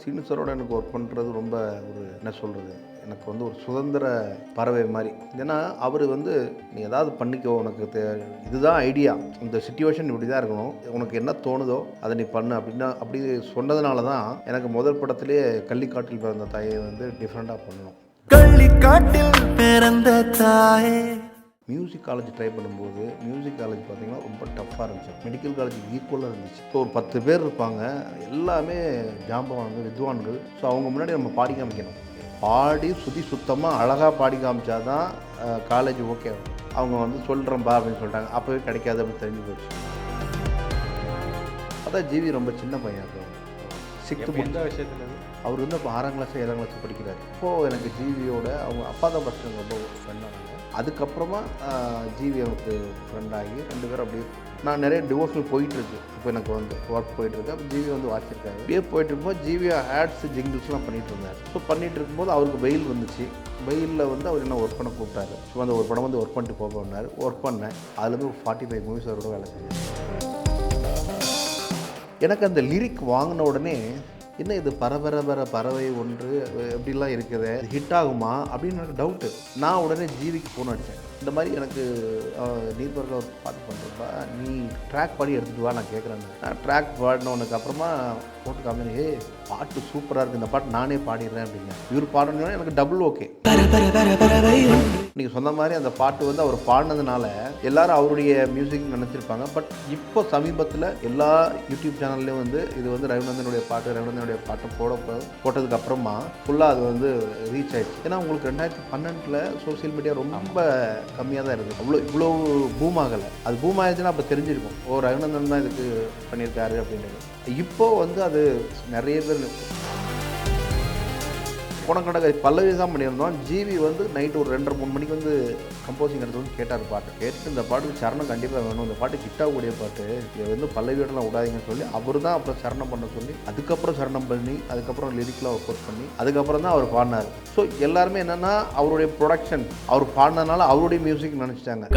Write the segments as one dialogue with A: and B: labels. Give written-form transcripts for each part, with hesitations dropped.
A: சீனு சாரோட எனக்கு ஒர்க் பண்ணுறது ரொம்ப ஒரு என்ன சொல்கிறது, எனக்கு வந்து ஒரு சுதந்திர பறவை மாதிரி. ஏன்னா அவர் வந்து நீ ஏதாவது பண்ணிக்கோ, உனக்கு இதுதான் ஐடியா, இந்த சுச்சுவேஷன் இப்படி தான் இருக்கணும், உனக்கு என்ன தோணுதோ அதை நீ பண்ணு அப்படின்னா அப்படி சொன்னதுனால தான் எனக்கு முதல் படத்திலே கள்ளிக்காட்டில் பிறந்த தாயை வந்து டிஃப்ரெண்ட்டாக பண்ணணும்.
B: கள்ளிக்காட்டில் பிறந்த தாயே.
A: மியூசிக் காலேஜ் ட்ரை பண்ணும்போது மியூசிக் காலேஜ் பார்த்திங்கன்னா ரொம்ப டஃப்பாக இருந்துச்சு. மெடிக்கல் காலேஜ் ஈக்குவலாக இருந்துச்சு. ஸோ ஒரு 10 பேர் இருப்பாங்க, எல்லாமே ஜாம்பவான்கள், வித்வான்கள். ஸோ அவங்க முன்னாடி நம்ம பாடி காமிக்கணும். பாடி சுத்தமாக அழகாக பாடி காமிச்சா தான் காலேஜ் ஓகே ஆகும். அவங்க வந்து சொல்கிறேன்பா அப்படின்னு சொல்லிட்டாங்க, அப்போவே கிடைக்காது அப்படின்னு தெரிஞ்சு போச்சு. அதான் ஜிவி ரொம்ப சின்ன பையன். அப்போ 6th
C: எந்த விஷயத்தில்
A: அவர் வந்து இப்போ 6ஆம் கிளாஸ் 7ஆம் கிளாஸ் படிக்கிறார். இப்போது எனக்கு ஜிவியோட அவங்க அப்பா தான் ஃபஸ்ட்டு ரொம்ப ஃப்ரெண்டானாங்க. அதுக்கப்புறமா ஜிவி எனக்கு ஃப்ரெண்டாகி 2 பேரும் அப்படியே நான் நிறைய டிவோஷனல் போயிட்டுருக்கு. இப்போ எனக்கு வந்து ஒர்க் போயிட்டுருக்கு. அப்போ ஜிவி வந்து வாசிச்சிருக்காரு. அப்படியே போயிட்டு இருக்கும்போது ஜிவி ஆட்ஸ் ஜிங்கிள்ஸ்லாம் பண்ணிகிட்டு இருந்தார். ஸோ பண்ணிகிட்டு இருக்கும்போது அவருக்கு வெயில் வந்துச்சு. வெயிலில் வந்து அவர் என்ன ஒர்க் பண்ண கூப்பிட்டாரு. ஸோ அந்த ஒரு படம் வந்து ஒர்க் பண்ணிட்டு போனார். ஒர்க் பண்ணேன். அதுலேருந்து ஒரு 45 மூவிஸ் அவரோட வேலை செஞ்சேன். எனக்கு அந்த லிரிக் வாங்கின உடனே என்ன இது பறவை ஒன்று எப்படிலாம் இருக்குது, ஹிட் ஆகுமா அப்படின்னு எனக்கு டவுட்டு. நான் உடனே ஜிவிக்கு ஃபோன் அடித்தேன். இந்த மாதிரி எனக்கு நீர்பரில் ஒரு பாட்டு பண்ணுறப்பா, நீ ட்ராக் பாடி எடுத்துகிட்டு வா, நான் கேட்குறேன். நான் ட்ராக் பாடினவனுக்கு அப்புறமா போட்டு காமினே, ஏ பாட்டு சூப்பராக இருக்குது, இந்த பாட்டு நானே பாடிடுறேன் அப்படிங்க. இவர் பாடணுன்னா எனக்கு டபுள் ஓகே. நீங்கள் சொன்ன மாதிரி அந்த பாட்டு வந்து அவர் பாடினதுனால எல்லாரும் அவருடைய மியூசிக் நினச்சிருப்பாங்க. பட் இப்போ சமீபத்தில் எல்லா யூடியூப் சேனல்லையும் வந்து இது வந்து ரவிநந்தனுடைய பாட்டு போட்டதுக்கு அப்புறமா ஃபுல்லாக அது வந்து ரீச் ஆயிடுச்சு. ஏன்னா உங்களுக்கு 2012 சோசியல் மீடியா ரொம்ப கம்மியாக தான் இருக்குது. இவ்வளோ பூம் ஆகலை. அது பூம் ஆயிடுச்சுன்னா அப்போ தெரிஞ்சிருக்கும், ஓ ரவிநந்தன் தான் இதுக்கு பண்ணியிருக்காரு அப்படின்றது. இப்போது வந்து அது நிறைய பேர் போனக்கடை பல்லவி தான் பண்ணியிருந்தோம். ஜிவி வந்து நைட்டு ஒரு 2:30-3 மணிக்கு வந்து கம்போசிங் எடுத்து வந்து கேட்டார் பாட்டு. கேட்டு இந்த பாட்டுக்கு சரணம் கண்டிப்பாக வேணும், இந்த பாட்டு கிட்டாகக்கூடிய பாட்டு, இது வந்து பல்லவியோடலாம் விடாதீங்கன்னு சொல்லி அவர் தான் அப்புறம் சரணம் பண்ண சொல்லி, அதுக்கப்புறம் சரணம் பண்ணி, அதுக்கப்புறம் லிரிக்லாம் ஒர்க் அவுட் பண்ணி, அதுக்கப்புறம் தான் அவர் பாடினார். ஸோ எல்லாருமே என்னென்னா அவருடைய ப்ரொடக்ஷன், அவர் பாடினதுனால அவருடைய மியூசிக் நினச்சிட்டாங்க. இந்த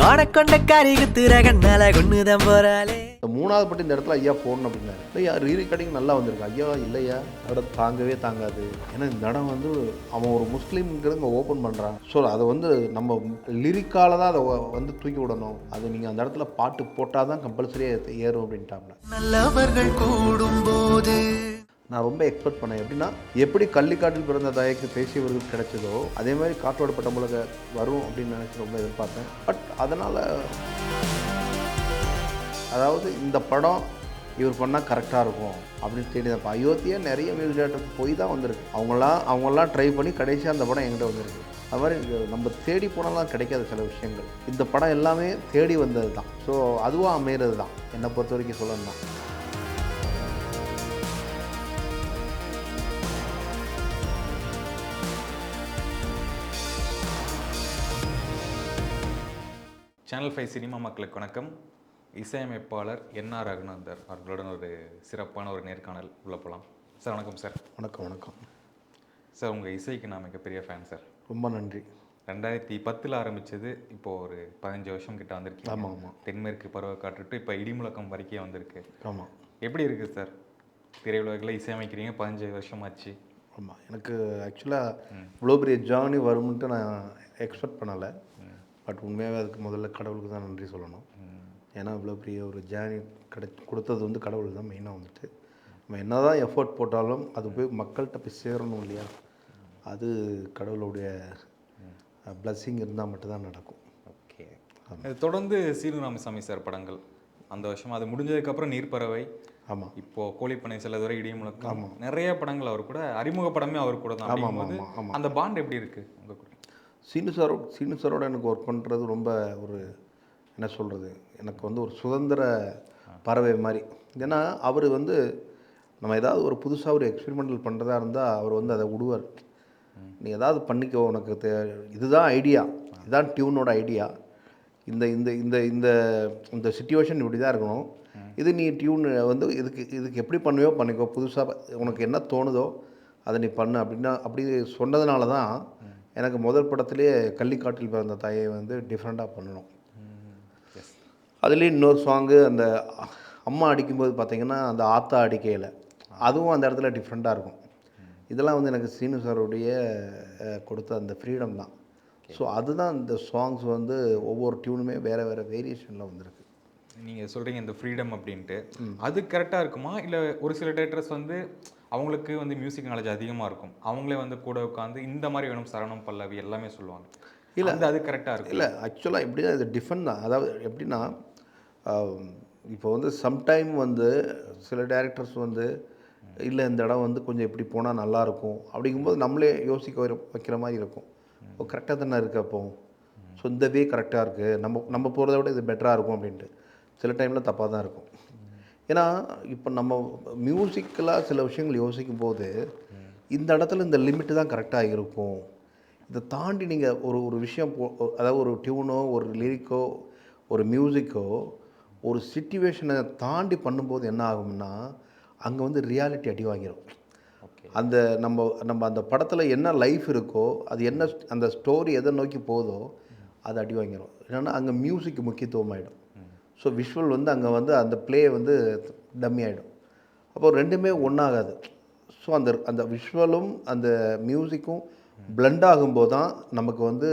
A: 3வது பட்டு இந்த இடத்துல ஐயா போடணும் அப்படின்னாரு. ஐயா ரீரெக்கார்டிங் நல்லா வந்திருக்கு. ஐயா இல்லையா, இடம் தாங்கவே தாங்காது. ஏன்னா இந்த இடம் வந்து அவன் ஒரு முஸ்லீம்ங்கிறத ஓப்பன் பண்ணுறான். ஸோ அதை வந்து நம்ம லிரிக்கால தான் அதை வந்து தூக்கி விடணும். அது நீங்கள் அந்த இடத்துல பாட்டு போட்டால் தான் கம்பல்சரியாக ஏறும் அப்படின்ட்டாங்க.
B: நல்லவர்கள் கூடும்போது
A: நான் ரொம்ப எக்ஸ்பெக்ட் பண்ணேன். எப்படின்னா எப்படி கள்ளிக்காட்டில் பிறந்த தாய்க்கு பேசியவர்கள் கிடைச்சதோ அதே மாதிரி காற்றோட பட்டம்புலக வரும் அப்படின்னு நினச்சி ரொம்ப எதிர்பார்த்தேன். பட் அதனால் அதாவது இந்த படம் இவர் பண்ணால் கரெக்டாக இருக்கும் அப்படின்னு தேடி தான். இப்போ அயோத்தியா நிறைய மியூசிக் டேரக்டருக்கு போய் தான் வந்திருக்கு. அவங்களாம் ட்ரை பண்ணி கடைசியாக அந்த படம் என்கிட்ட வந்திருக்கு. அது மாதிரி நம்ம தேடி போனாலாம் கிடைக்காத சில விஷயங்கள். இந்த படம் எல்லாமே தேடி வந்தது தான். ஸோ அதுவாக அமைகிறது தான் என்னை பொறுத்த வரைக்கும் சொல்லணும்னா.
C: சேனல் 5 சினிமா மக்களுக்கு வணக்கம். இசையமைப்பாளர் என்ஆர் ரகுநந்தர் அவர்களுடன் ஒரு சிறப்பான ஒரு நேர்காணல் உள்ள போகலாம். சார் வணக்கம். சார்
A: வணக்கம்.
C: சார் உங்கள் இசைக்கு நான் மிகப்பெரிய ஃபேன் சார்.
A: ரொம்ப நன்றி.
C: 2010 ஆரம்பித்தது, இப்போது ஒரு 15 வருஷம் கிட்ட வந்திருக்கு.
A: ஆமாம்.
C: தென்மேற்கு பருவக்காற்றுட்டு இப்போ இடிமுழக்கம் வரைக்கும் வந்திருக்கு.
A: ஆமாம்.
C: எப்படி இருக்குது சார்? திரையுலகில் இசையமைக்கிறீங்க, 15 வருஷம் ஆச்சு.
A: ஆமாம். எனக்கு ஆக்சுவலாக இவ்வளோ பெரிய ஜேர்னி வரும்ன்ட்டு நான் எக்ஸ்பெக்ட் பண்ணலை. பட் உண்மையாகவே அதுக்கு முதல்ல கடவுளுக்கு தான் நன்றி சொல்லணும். ஏன்னா இவ்வளோ பெரிய ஒரு ஜேர்னி கொடுத்தது வந்து கடவுள் தான் மெயினாக வந்துட்டு. நம்ம என்ன தான் எஃபோர்ட் போட்டாலும் அது போய் மக்கள்கிட்ட போய் சேரணும் இல்லையா, அது கடவுளுடைய பிளஸ்ஸிங் இருந்தால் மட்டும்தான் நடக்கும்.
C: ஓகே. தொடர்ந்து சீனு ராமசாமி சார் படங்கள் அந்த வருஷம், அது முடிஞ்சதுக்கப்புறம் நீர்ப்பறவை,
A: ஆமாம்,
C: இப்போது கோழிப்பனை செல்லதுரை, இடிமுழக்கம், ஆமாம், நிறைய படங்கள் அவர் கூட, அறிமுக படமே அவர் கூட தான். ஆமாம். அந்த பாண்ட் எப்படி இருக்குது உங்கள் கூட?
A: சீனு சாரோட எனக்கு ஒர்க் பண்ணுறது ரொம்ப ஒரு என்ன சொல்கிறது, எனக்கு வந்து ஒரு சுதந்திர பறவை மாதிரி. ஏன்னா அவர் வந்து நம்ம ஏதாவது ஒரு புதுசாக ஒரு எக்ஸ்பெரிமெண்டல் பண்ணுறதா இருந்தால் அவர் வந்து அதை விடுவார். நீ ஏதாவது பண்ணிக்கோ, உனக்கு இதுதான் ஐடியா, இதுதான் டியூனோட ஐடியா, இந்த இந்த இந்த இந்த இந்த சுச்சுவேஷன் இப்படி தான் இருக்கணும், இது நீ டியூன் வந்து இதுக்கு எப்படி பண்ணுவியோ பண்ணிக்கோ, புதுசாக உனக்கு என்ன தோணுதோ அதை நீ பண்ணு அப்படின்னா அப்படி சொன்னதுனால தான் எனக்கு முதல் படத்திலே கள்ளிக்காட்டில் பிறந்த தாயை வந்து டிஃப்ரெண்ட்டாக பண்ணணும். அதுலேயும் இன்னொரு சாங்கு அந்த அம்மா அடிக்கும்போது பார்த்திங்கன்னா அந்த ஆத்தா அடிக்கையில் அதுவும் அந்த இடத்துல டிஃப்ரெண்ட்டாக இருக்கும். இதெல்லாம் வந்து எனக்கு சீனு சாருடைய கொடுத்த அந்த ஃப்ரீடம் தான். ஸோ அதுதான் இந்த சாங்ஸ் வந்து ஒவ்வொரு டியூனுமே வேறு வேறு வேரியேஷனில் வந்திருக்கு.
C: நீங்கள் சொல்கிறீங்க இந்த ஃப்ரீடம் அப்படின்ட்டு, அது கரெக்டாக இருக்குமா? இல்லை ஒரு சில டேரக்டர்ஸ் வந்து அவங்களுக்கு வந்து மியூசிக் நாலேஜ் அதிகமாக இருக்கும், அவங்களே வந்து கூட உட்காந்து இந்த மாதிரி வேணும் சரணம் பல்லவி எல்லாமே சொல்லுவாங்க.
A: இல்லை
C: அது அது கரெக்டாக
A: இல்லை
C: இருக்கும்.
A: ஆக்சுவலாக எப்படின்னா இது டிஃபன் தான். அதாவது எப்படின்னா இப்போ வந்து சம்டைம் வந்து சில டேரக்டர்ஸ் வந்து இல்லை இந்த இடம் வந்து கொஞ்சம் இப்படி போனால் நல்லாயிருக்கும் அப்படிங்கும்போது நம்மளே யோசிக்க வைக்கிற மாதிரி இருக்கும். இப்போ கரெக்டாக தானே இருக்குது அப்போ. ஸோ இந்த வே கரெக்டாக இருக்குது, நம்ம போகிறத விட இது பெட்டராக இருக்கும் அப்படின்ட்டு. சில டைமில் தப்பாக தான் இருக்கும். ஏன்னா இப்போ நம்ம மியூசிக்கலாக சில விஷயங்கள் யோசிக்கும் போது இந்த இடத்துல இந்த லிமிட்டு தான் கரெக்டாக இருக்கும். இதை தாண்டி நீங்கள் ஒரு விஷயம் அதாவது ஒரு டியூனோ ஒரு லிரிக்கோ ஒரு மியூசிக்கோ ஒரு சிச்சுவேஷனை தாண்டி பண்ணும்போது என்ன ஆகும்னா அங்கே வந்து ரியாலிட்டி அடி வாங்கிடும். அந்த நம்ம அந்த படத்தில் என்ன லைஃப் இருக்கோ அது என்ன அந்த ஸ்டோரி எதை நோக்கி போதோ அது அடி வாங்கிடும். ஏன்னா அங்கே மியூசிக் முக்கியத்துவம் ஆகிடும். ஸோ விஷுவல் வந்து அங்கே வந்து அந்த ப்ளே வந்து டம்மி ஆகிடும். அப்போது ரெண்டுமே ஒன்றாகாது. ஸோ அந்த விஷுவலும் அந்த மியூசிக்கும் பிளெண்ட் ஆகும்போது தான் நமக்கு வந்து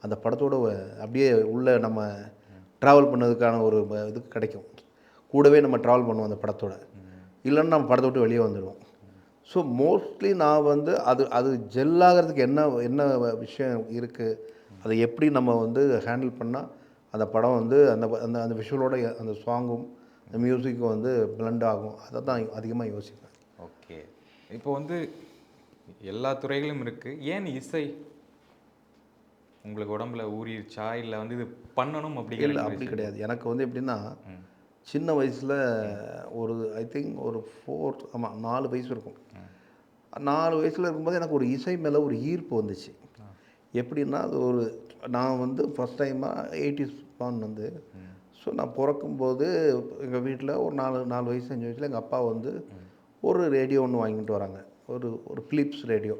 A: அந்த படத்தோட அப்படியே உள்ளே நம்ம ட்ராவல் பண்ணதுக்கான ஒரு இது கிடைக்கும். கூடவே நம்ம ட்ராவல் பண்ணுவோம் அந்த படத்தோட. இல்லைன்னா நம்ம படத்தை விட்டு வெளியே வந்துடுவோம். ஸோ மோஸ்ட்லி நான் வந்து அது ஜெல்லாகிறதுக்கு என்ன விஷயம் இருக்குது, அதை எப்படி நம்ம வந்து ஹேண்டில் பண்ணால் அந்த படம் வந்து அந்த அந்த அந்த விஷுவலோட அந்த சாங்கும் அந்த மியூசிக்கும் வந்து பிளெண்ட் ஆகும், அதை தான் அதிகமாக யோசிப்பேன்.
C: ஓகே, இப்போ வந்து எல்லா துறைகளும் இருக்குது, ஏன் இசை உங்களுக்கு உடம்புல ஊறிடுச்சா இல்லை வந்து இது பண்ணணும் அப்படிங்கிற?
A: இல்லை அப்படி கிடையாது. எனக்கு வந்து எப்படின்னா சின்ன வயசில் ஒரு ஐ திங்க் ஒரு 4 வயசு இருக்கும். 4 வயசில் இருக்கும்போது எனக்கு ஒரு இசை மேலே ஒரு ஈர்ப்பு வந்துச்சு. எப்படின்னா அது நான் வந்து ஃபஸ்ட் டைமாக 80s பான் வந்து ஸோ நான் பிறக்கும்போது எங்கள் வீட்டில் ஒரு 4 வயசு 5 வயசில் எங்கள் அப்பா வந்து ஒரு ரேடியோ ஒன்று வாங்கிட்டு வராங்க. ஒரு பிலிப்ஸ் ரேடியோ.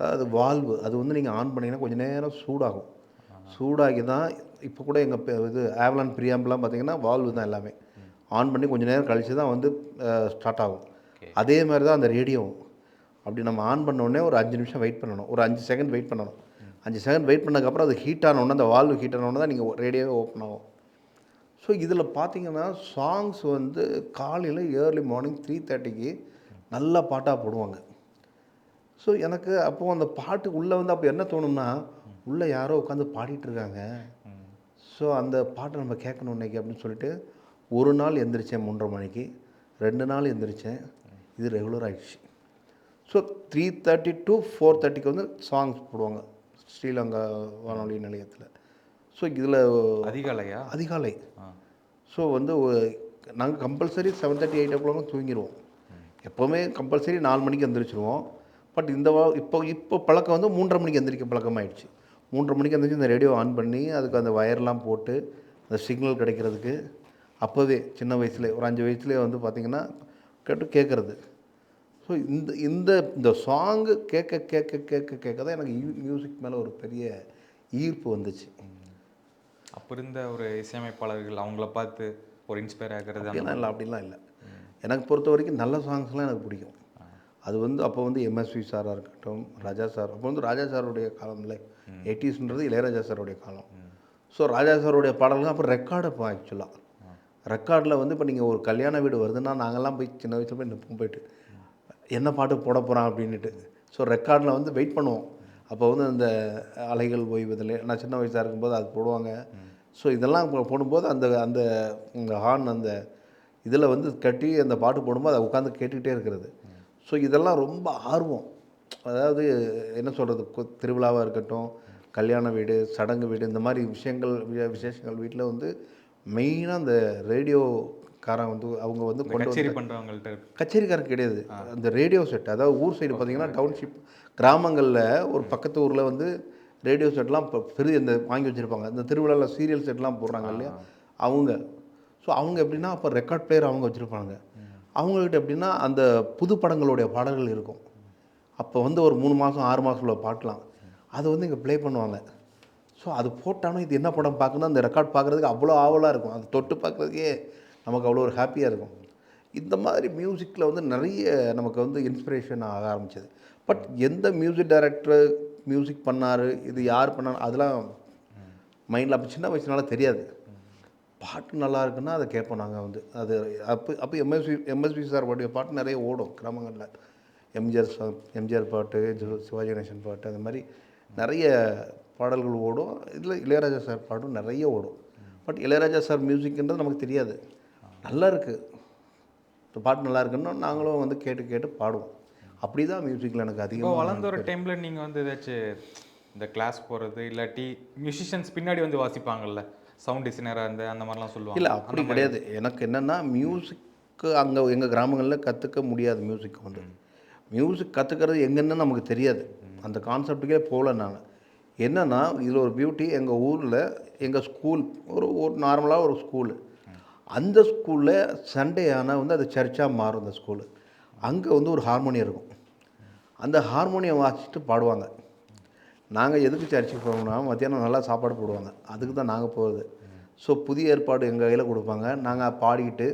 A: அதாவது வால்வு அது வந்து நீங்கள் ஆன் பண்ணிங்கன்னா கொஞ்சம் நேரம் சூடாகும். சூடாகி தான் இப்போ கூட எங்கள் இது ஆவலான் பிரியாம்பெலாம் பார்த்திங்கன்னா வால்வு தான் எல்லாமே. ஆன் பண்ணி கொஞ்சம் நேரம் கழித்து தான் வந்து ஸ்டார்ட் ஆகும். அதே மாதிரி தான் அந்த ரேடியோவும். அப்படி நம்ம ஆன் பண்ணோடனே ஒரு 5 நிமிஷம் வெயிட் பண்ணணும், ஒரு 5 செகண்ட் வெயிட் பண்ணணும். 5 செகண்ட் வெயிட் பண்ணதுக்கப்புறம் அது ஹீட் ஆனோடனே அந்த வால்வு ஹீட் ஆனோடனே தான் நீங்கள் ரேடியோவே ஓப்பன் ஆகும். ஸோ இதில் பார்த்தீங்கன்னா சாங்ஸ் வந்து காலையில் ஏர்லி மார்னிங் 3:30க்கு நல்லா பாட்டாக போடுவாங்க. ஸோ எனக்கு அப்போது அந்த பாட்டு உள்ளே வந்து அப்போ என்ன தோணும்னா உள்ளே யாரோ உட்காந்து பாடிட்டுருக்காங்க. ஸோ அந்த பாட்டை நம்ம கேட்கணும் இன்றைக்கி அப்படின்னு சொல்லிட்டு ஒரு நாள் எந்திரிச்சேன் 3:30 மணிக்கு, 2 நாள் எந்திரிச்சேன். இது ரெகுலர் ஆகிடுச்சு. ஸோ 3:30 to 4:30க்கு வந்து சாங்ஸ் போடுவாங்க ஸ்ரீலங்கா வானொலி நிலையத்தில். ஸோ இதில் அதிகாலை. ஸோ வந்து நாங்கள் கம்பல்சரி 7:30 8 o'clock தூங்கிடுவோம். எப்போவுமே கம்பல்சரி 4 மணிக்கு எந்திரிச்சிருவோம். பட் இப்போ பழக்கம் வந்து 3:30 மணிக்கு எந்திரிக்க பழக்கமாகிடுச்சு. 3:30 மணிக்கு எந்திரிச்சு இந்த ரேடியோ ஆன் பண்ணி அதுக்கு அந்த வயர்லாம் போட்டு அந்த சிக்னல் கிடைக்கிறதுக்கு அப்போவே சின்ன வயசுலேயே ஒரு 5 வயசுலேயே வந்து பார்த்திங்கன்னா கேட்குறது. ஸோ இந்த சாங்கு கேட்க தான் எனக்கு மியூசிக் மேலே ஒரு பெரிய ஈர்ப்பு வந்துச்சு.
C: அப்போ இருந்த ஒரு இசையமைப்பாளர்கள் அவங்கள பார்த்து ஒரு இன்ஸ்பயர் ஆகிறது
A: அப்படிலாம் இல்லை. எனக்கு பொறுத்த வரைக்கும் நல்ல சாங்ஸ்லாம் எனக்கு பிடிக்கும். அது வந்து அப்போ வந்து எம்எஸ்வி சாராக இருக்கட்டும், ராஜா சார். அப்போ வந்து ராஜா சாருடைய காலம் இல்லை, 80sன்றது இளையராஜா சாருடைய காலம். ஸோ ராஜா சாருடைய பாடல்கள் அப்புறம் ரெக்கார்டு. இப்போ ஆக்சுவலாக ரெக்கார்டில் வந்து இப்போ நீங்கள் ஒரு கல்யாண வீடு வருதுன்னா நாங்கள்லாம் போய் சின்ன வயசில் போய் நிற்போம் போயிட்டு என்ன பாட்டு போட போகிறான் அப்படின்ட்டு. ஸோ ரெக்கார்டில் வந்து வெயிட் பண்ணுவோம். அப்போ வந்து அந்த அலைகள் ஓய்வதில் நான் சின்ன வயசாக இருக்கும்போது அது போடுவாங்க. ஸோ இதெல்லாம் போடும்போது அந்த ஹார்ன் அந்த இதில் வந்து கட்டி அந்த பாட்டு போடும்போது அதை உட்காந்து கேட்டுக்கிட்டே இருக்கிறது. ஸோ இதெல்லாம் ரொம்ப ஆர்வம். அதாவது என்ன சொல்கிறது, திருவிழாவாக இருக்கட்டும், கல்யாண வீடு, சடங்கு வீடு, இந்த மாதிரி விசேஷங்கள் வீட்டில் வந்து மெயினாக அந்த ரேடியோக்காரன் வந்து அவங்க வந்து கொண்டு
C: கச்சேரி பண்ணுறவங்கள்ட்ட.
A: கச்சேரிக்காரன் கிடையாது, அந்த ரேடியோ செட். அதாவது ஊர் சைடு பார்த்திங்கன்னா டவுன்ஷிப் கிராமங்களில் ஒரு பக்கத்து ஊரில் வந்து ரேடியோ செட்லாம் இப்போ பெரிய இந்த வாங்கி வச்சுருப்பாங்க. இந்த திருவிழாவில் சீரியல் செட்லாம் போடுறாங்க இல்லையா அவங்க. ஸோ அவங்க எப்படின்னா அப்போ ரெக்கார்ட் பிளேயர் அவங்க வச்சுருப்பாங்க. அவங்கக்கிட்ட எப்படின்னா அந்த புது படங்களுடைய பாடல்கள் இருக்கும். அப்போ வந்து ஒரு 3 மாதம் 6 மாதம் உள்ள பாட்டெலாம் அதை வந்து இங்கே ப்ளே பண்ணுவாங்க. ஸோ அது போட்டாலும் இது என்ன படம் பார்க்கணும் அந்த ரெக்கார்ட் பார்க்குறதுக்கு அவ்வளோ ஆவலாக இருக்கும். அது தொட்டு பார்க்குறதுக்கே நமக்கு அவ்வளோ ஒரு ஹாப்பியாக இருக்கும். இந்த மாதிரி மியூசிக்கில் வந்து நிறைய நமக்கு வந்து இன்ஸ்பிரேஷன் ஆக ஆரம்பிச்சது. பட் எந்த மியூசிக் டைரக்டர் மியூசிக் பண்ணார், இது யார் பண்ணாரு அதெல்லாம் மைண்டில் அப்போ சின்ன வயசுனால தெரியாது. பாட்டு நல்லா இருக்குன்னா அதை கேட்போம் நாங்கள் வந்து. அது அப்போ எம்எஸ்வி சார் பாடிய பாட்டு நிறைய ஓடும் கிராமங்களில். எம்ஜிஆர் பாட்டு, சிவாஜி கணேசன் பாட்டு, அந்த மாதிரி நிறைய பாடல்கள் ஓடும். இதில் இளையராஜா சார் பாட்டும் நிறைய ஓடும். பட் இளையராஜா சார் மியூசிக்ன்றது நமக்கு தெரியாது. நல்லா இருக்குது, இந்த பாட்டு நல்லா இருக்குன்னா நாங்களும் வந்து கேட்டு கேட்டு பாடுவோம். அப்படி தான் மியூசிக்கில் எனக்கு
C: இப்போ
A: அதிகமாக
C: வளர்ந்த ஒரு டைமில் நீங்கள் வந்து ஏதாச்சும் இந்த கிளாஸ் போகிறது இல்லாட்டி மியூசிஷியன்ஸ் பின்னாடி வந்து வாசிப்பாங்கல்ல, சவுண்ட் டிசைனராக இருந்து அந்த மாதிரிலாம் சொல்லுவாங்க.
A: இல்லை அப்படி கிடையாது. எனக்கு என்னென்னா மியூசிக்கு அங்கே எங்கள் கிராமங்களில் கற்றுக்க முடியாது. மியூசிக் வந்து மியூசிக் கற்றுக்கிறது எங்கன்னு நமக்கு தெரியாது. அந்த கான்செப்டுக்கே போகல நான். என்னென்னா இதில் ஒரு பியூட்டி, எங்கள் ஊரில் எங்கள் ஸ்கூல் ஒரு நார்மலாக ஒரு ஸ்கூலு. அந்த ஸ்கூலில் சண்டே ஆனால் வந்து அது சர்ச்சாக மாறும். அந்த ஸ்கூலு அங்கே வந்து ஒரு ஹார்மோனியம் இருக்கும். அந்த ஹார்மோனியம் வாசிச்சுட்டு பாடுவாங்க. நாங்கள் எதுக்கு சர்ச்சுக்கு போவோம்னா மத்தியானம் நல்லா சாப்பாடு போடுவாங்க, அதுக்கு தான் நாங்கள் போகிறது. ஸோ புதிய ஏற்பாடு எங்கள் கையில் கொடுப்பாங்க, நாங்கள் பாடிக்கிட்டு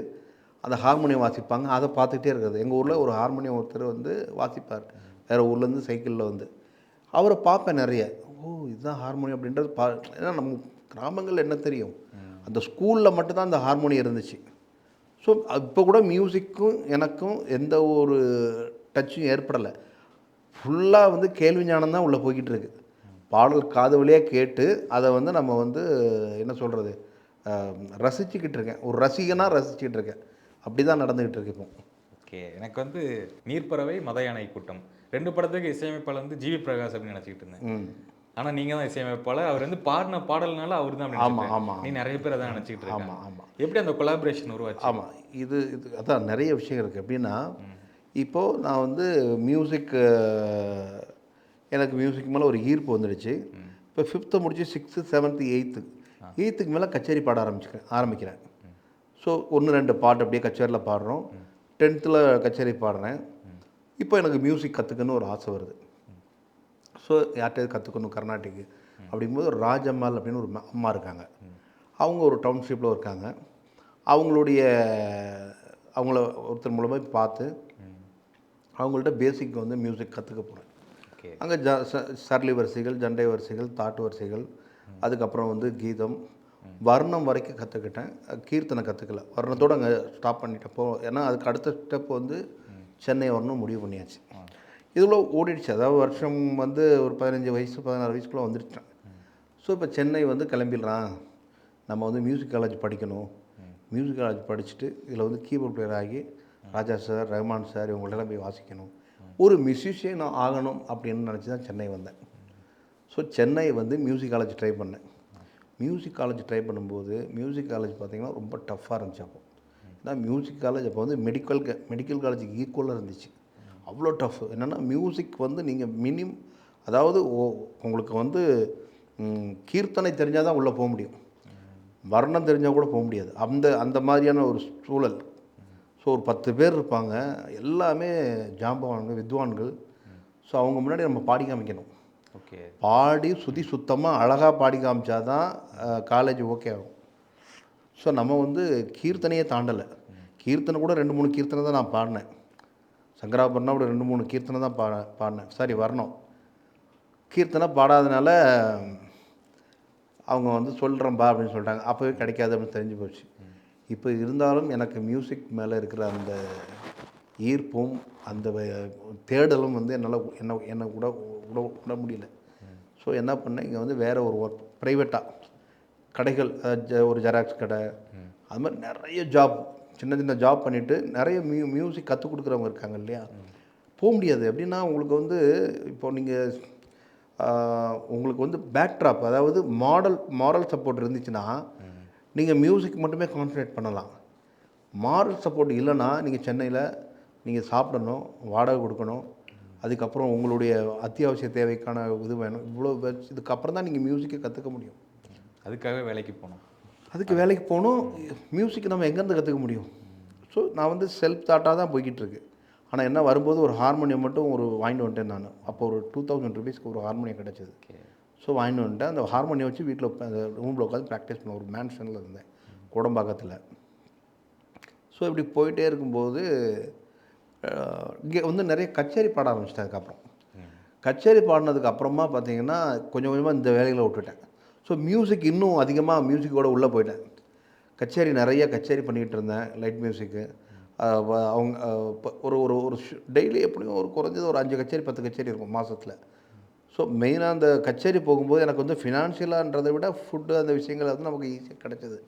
A: அந்த ஹார்மோனியம் வாசிப்பாங்க, அதை பார்த்துக்கிட்டே இருக்கிறது. எங்கள் ஊரில் ஒரு ஹார்மோனியம் ஒருத்தர் வந்து வாசிப்பார், வேறு ஊர்லேருந்து சைக்கிளில் வந்து. அவரை பார்ப்பேன் நிறைய. ஓ இதுதான் ஹார்மோனியம் அப்படின்றது ஏன்னா நம்ம கிராமங்களில் என்ன தெரியும், அந்த ஸ்கூலில் மட்டும்தான் அந்த ஹார்மோனியம் இருந்துச்சு. ஸோ இப்போ கூட மியூசிக்கும் எனக்கும் எந்த ஒரு டச்சும் ஏற்படலை. ஃபுல்லாக வந்து கேள்வி ஞானம் தான் உள்ளே போய்கிட்டு இருக்கு. பாடல் காது வழியாக கேட்டு அதை வந்து நம்ம வந்து என்ன சொல்கிறது, ரசிச்சுக்கிட்டு இருக்கேன். ஒரு ரசிகனாக ரசிச்சுக்கிட்டு இருக்கேன். அப்படி தான் நடந்துக்கிட்டு இருக்கு இப்போ.
C: ஓகே, எனக்கு வந்து நீர்ப்பறவை, மத யானை கூட்டம் 2 படத்துக்கு இசையமைப்பாளர் வந்து ஜிவி பிரகாஷ் அப்படின்னு நினச்சிக்கிட்டு இருந்தேன். ஆனால் நீங்கள் தான் இசையமைப்பாளர். அவர் வந்து பாடின பாடல்னால அவர் தான்.
A: ஆமாம் ஆமாம்.
C: நீ நிறைய பேர் அதான் நினச்சிக்கிட்டு இருக்காங்க.
A: ஆமாம் ஆமாம்.
C: எப்படி அந்த கொலாபரேஷன் உருவாச்சு?
A: ஆமாம், இது அதான் நிறைய விஷயம் இருக்குது. எப்படின்னா இப்போது நான் வந்து மியூசிக், எனக்கு மியூசிக் மேலே ஒரு ஈர்ப்பு வந்துடுச்சு. இப்போ 5th முடிச்சு 6th 7th 8th மேலே கச்சேரி பாட ஆரம்பிக்கிறேன். ஸோ 1-2 பாட்டு அப்படியே கச்சேரியில் பாடுறோம். 10th கச்சேரி பாடுறேன். இப்போ எனக்கு மியூசிக் கற்றுக்கணும்னு ஒரு ஆசை வருது. ஸோ யார்கிட்ட கற்றுக்கணும் கர்நாடிக்கு அப்படிங்கும்போது ஒரு ராஜம்மாள் அப்படின்னு ஒரு அம்மா இருக்காங்க. அவங்க ஒரு டவுன்ஷிப்பில் இருக்காங்க. அவங்கள ஒருத்தர் மூலமாக பார்த்து அவங்கள்ட்ட பேசிக் வந்து மியூசிக் கற்றுக்க போகிறேன். அங்கே சரளி வரிசைகள், ஜண்டை வரிசைகள், தாட்டு வரிசைகள், அதுக்கப்புறம் வந்து கீதம், வர்ணம் வரைக்கும் கற்றுக்கிட்டேன். கீர்த்தனை கற்றுக்கல, வர்ணத்தோடு அங்கே ஸ்டாப் பண்ணிட்டப்போ. ஏன்னா அதுக்கு அடுத்த ஸ்டெப் வந்து சென்னை வரணும் முடிவு பண்ணியாச்சு. இதில் ஓடிடுச்சு. அதாவது வருஷம் வந்து ஒரு 15 வயசு 16 வயசுக்குள்ளே வந்துடுச்சேன். ஸோ இப்போ சென்னை வந்து கிளம்பிடலாம், நம்ம வந்து மியூசிக் காலேஜ் படிக்கணும். மியூசிக் காலேஜ் படிச்சுட்டு இதில் வந்து கீபோர்ட் பிளேயர் ஆகி ராஜா சார், ரஹ்மான் சார் இவங்கள்டெல்லாம் போய் வாசிக்கணும், ஒரு மியூசிஷியன் ஆகணும் அப்படின்னு நினச்சி தான் சென்னை வந்தேன். ஸோ சென்னை வந்து மியூசிக் காலேஜ் ட்ரை பண்ணேன். மியூசிக் காலேஜ் ட்ரை பண்ணும்போது மியூசிக் காலேஜ் பார்த்திங்கன்னா ரொம்ப டஃப்பாக இருந்துச்சு. அப்போ ஏன்னா மியூசிக் காலேஜ் அப்போ வந்து மெடிக்கல் காலேஜுக்கு ஈக்குவலாக இருந்துச்சு. அவ்வளோ டஃப். என்னென்னா மியூசிக் வந்து நீங்கள் அதாவது உங்களுக்கு வந்து கீர்த்தனை தெரிஞ்சால் தான் உள்ளே போக முடியும், வர்ணம் தெரிஞ்சால் கூட போக முடியாது. அந்த மாதிரியான ஒரு சூழல். ஸோ ஒரு 10 பேர் இருப்பாங்க, எல்லாமே ஜாம்பவான்கள், வித்வான்கள். ஸோ அவங்க முன்னாடி நம்ம பாடி காமிக்கணும்.
C: ஓகே,
A: பாடி சுத்தமாக அழகாக பாடி காமிச்சா தான் காலேஜ் ஓகே ஆகும். ஸோ நம்ம வந்து கீர்த்தனையே தாண்டலை. கீர்த்தனை கூட 2-3 கீர்த்தனை தான் நான் பாடினேன். சங்கராபரணம் கூட 2-3 கீர்த்தனை தான் பாடினேன். சாரி, வர்ணம். கீர்த்தனை பாடாதனால அவங்க வந்து சொல்கிறேன்பா அப்படின்னு சொல்லிட்டாங்க. அப்போவே கிடைக்காது அப்படின்னு தெரிஞ்சு போச்சு. இப்போ இருந்தாலும் எனக்கு மியூசிக் மேலே இருக்கிற அந்த ஈர்ப்பும் அந்த தேடலும் வந்து என்னை விட முடியல. ஸோ என்ன பண்ணேன், இங்கே வந்து வேறு ஒரு ஒர்க் ப்ரைவேட்டாக கடைகள், ஒரு ஜெராக்ஸ் கடை, அது மாதிரி நிறைய ஜாப், சின்ன ஜாப் பண்ணிவிட்டு நிறைய மியூசிக் கற்றுக் கொடுக்குறவங்க இருக்காங்க இல்லையா. போக முடியாது. எப்படின்னா உங்களுக்கு வந்து இப்போ நீங்கள் உங்களுக்கு வந்து பேக்ட்ராப், அதாவது மாரல் சப்போர்ட் இருந்துச்சுன்னா நீங்கள் மியூசிக் மட்டுமே கான்சன்ட்ரேட் பண்ணலாம். மாரல் சப்போர்ட் இல்லைன்னா நீங்கள் சென்னையில் நீங்கள் சாப்பிடணும், வாடகை கொடுக்கணும், அதுக்கப்புறம் உங்களுடைய அத்தியாவசிய தேவைக்கான இது வேணும். இவ்வளோ இதுக்கப்புறம் தான் நீங்கள் மியூசிக்கை கற்றுக்க முடியும்.
C: அதுக்காக வேலைக்கு போகணும். மியூசிக் நம்ம எங்கேருந்து கற்றுக்க முடியும்? ஸோ நான் வந்து செல்ஃப் தாட்டாக தான் போய்கிட்டு இருக்கு. ஆனால் என்ன வரும்போது ஒரு ஹார்மோனியம் மட்டும் வாங்கிட்டு வந்துட்டேன் நான். அப்போ ஒரு 2000 ருபீஸ்க்கு ஒரு ஹார்மோனியம் கிடச்சிது. ஸோ வாங்கிட்டு வந்துட்டேன். அந்த ஹார்மோனியம் வச்சு வீட்டில் அந்த ரூமில் உட்காந்து ப்ராக்டிஸ் பண்ண ஒரு மேன்ஷனில் இருந்தேன், கோடம்பாக்கத்தில். ஸோ இப்படி போயிட்டே இருக்கும்போது இங்கே வந்து நிறைய கச்சேரி பாட ஆரம்பிச்சிட்டேன். அதுக்கப்புறம் கச்சேரி பாடினதுக்கு அப்புறமா பார்த்தீங்கன்னா கொஞ்சம் கொஞ்சமாக இந்த வேலைகளை விட்டுட்டேன். ஸோ மியூசிக் இன்னும் அதிகமாக மியூசிக்கோட உள்ளே போயிட்டேன். கச்சேரி நிறைய கச்சேரி பண்ணிகிட்டு இருந்தேன், லைட் மியூசிக்கு. அவங்க இப்போ ஒரு ஒரு ஒரு டெய்லி எப்படியும் ஒரு குறைஞ்சது ஒரு 5 கச்சேரி 10 கச்சேரி இருக்கும் மாதத்தில். ஸோ மெயினாக அந்த கச்சேரி போகும்போது எனக்கு வந்து ஃபினான்ஷியலான்றதை விட ஃபுட்டு அந்த விஷயங்கள் வந்து நமக்கு ஈஸியாக கிடச்சிது.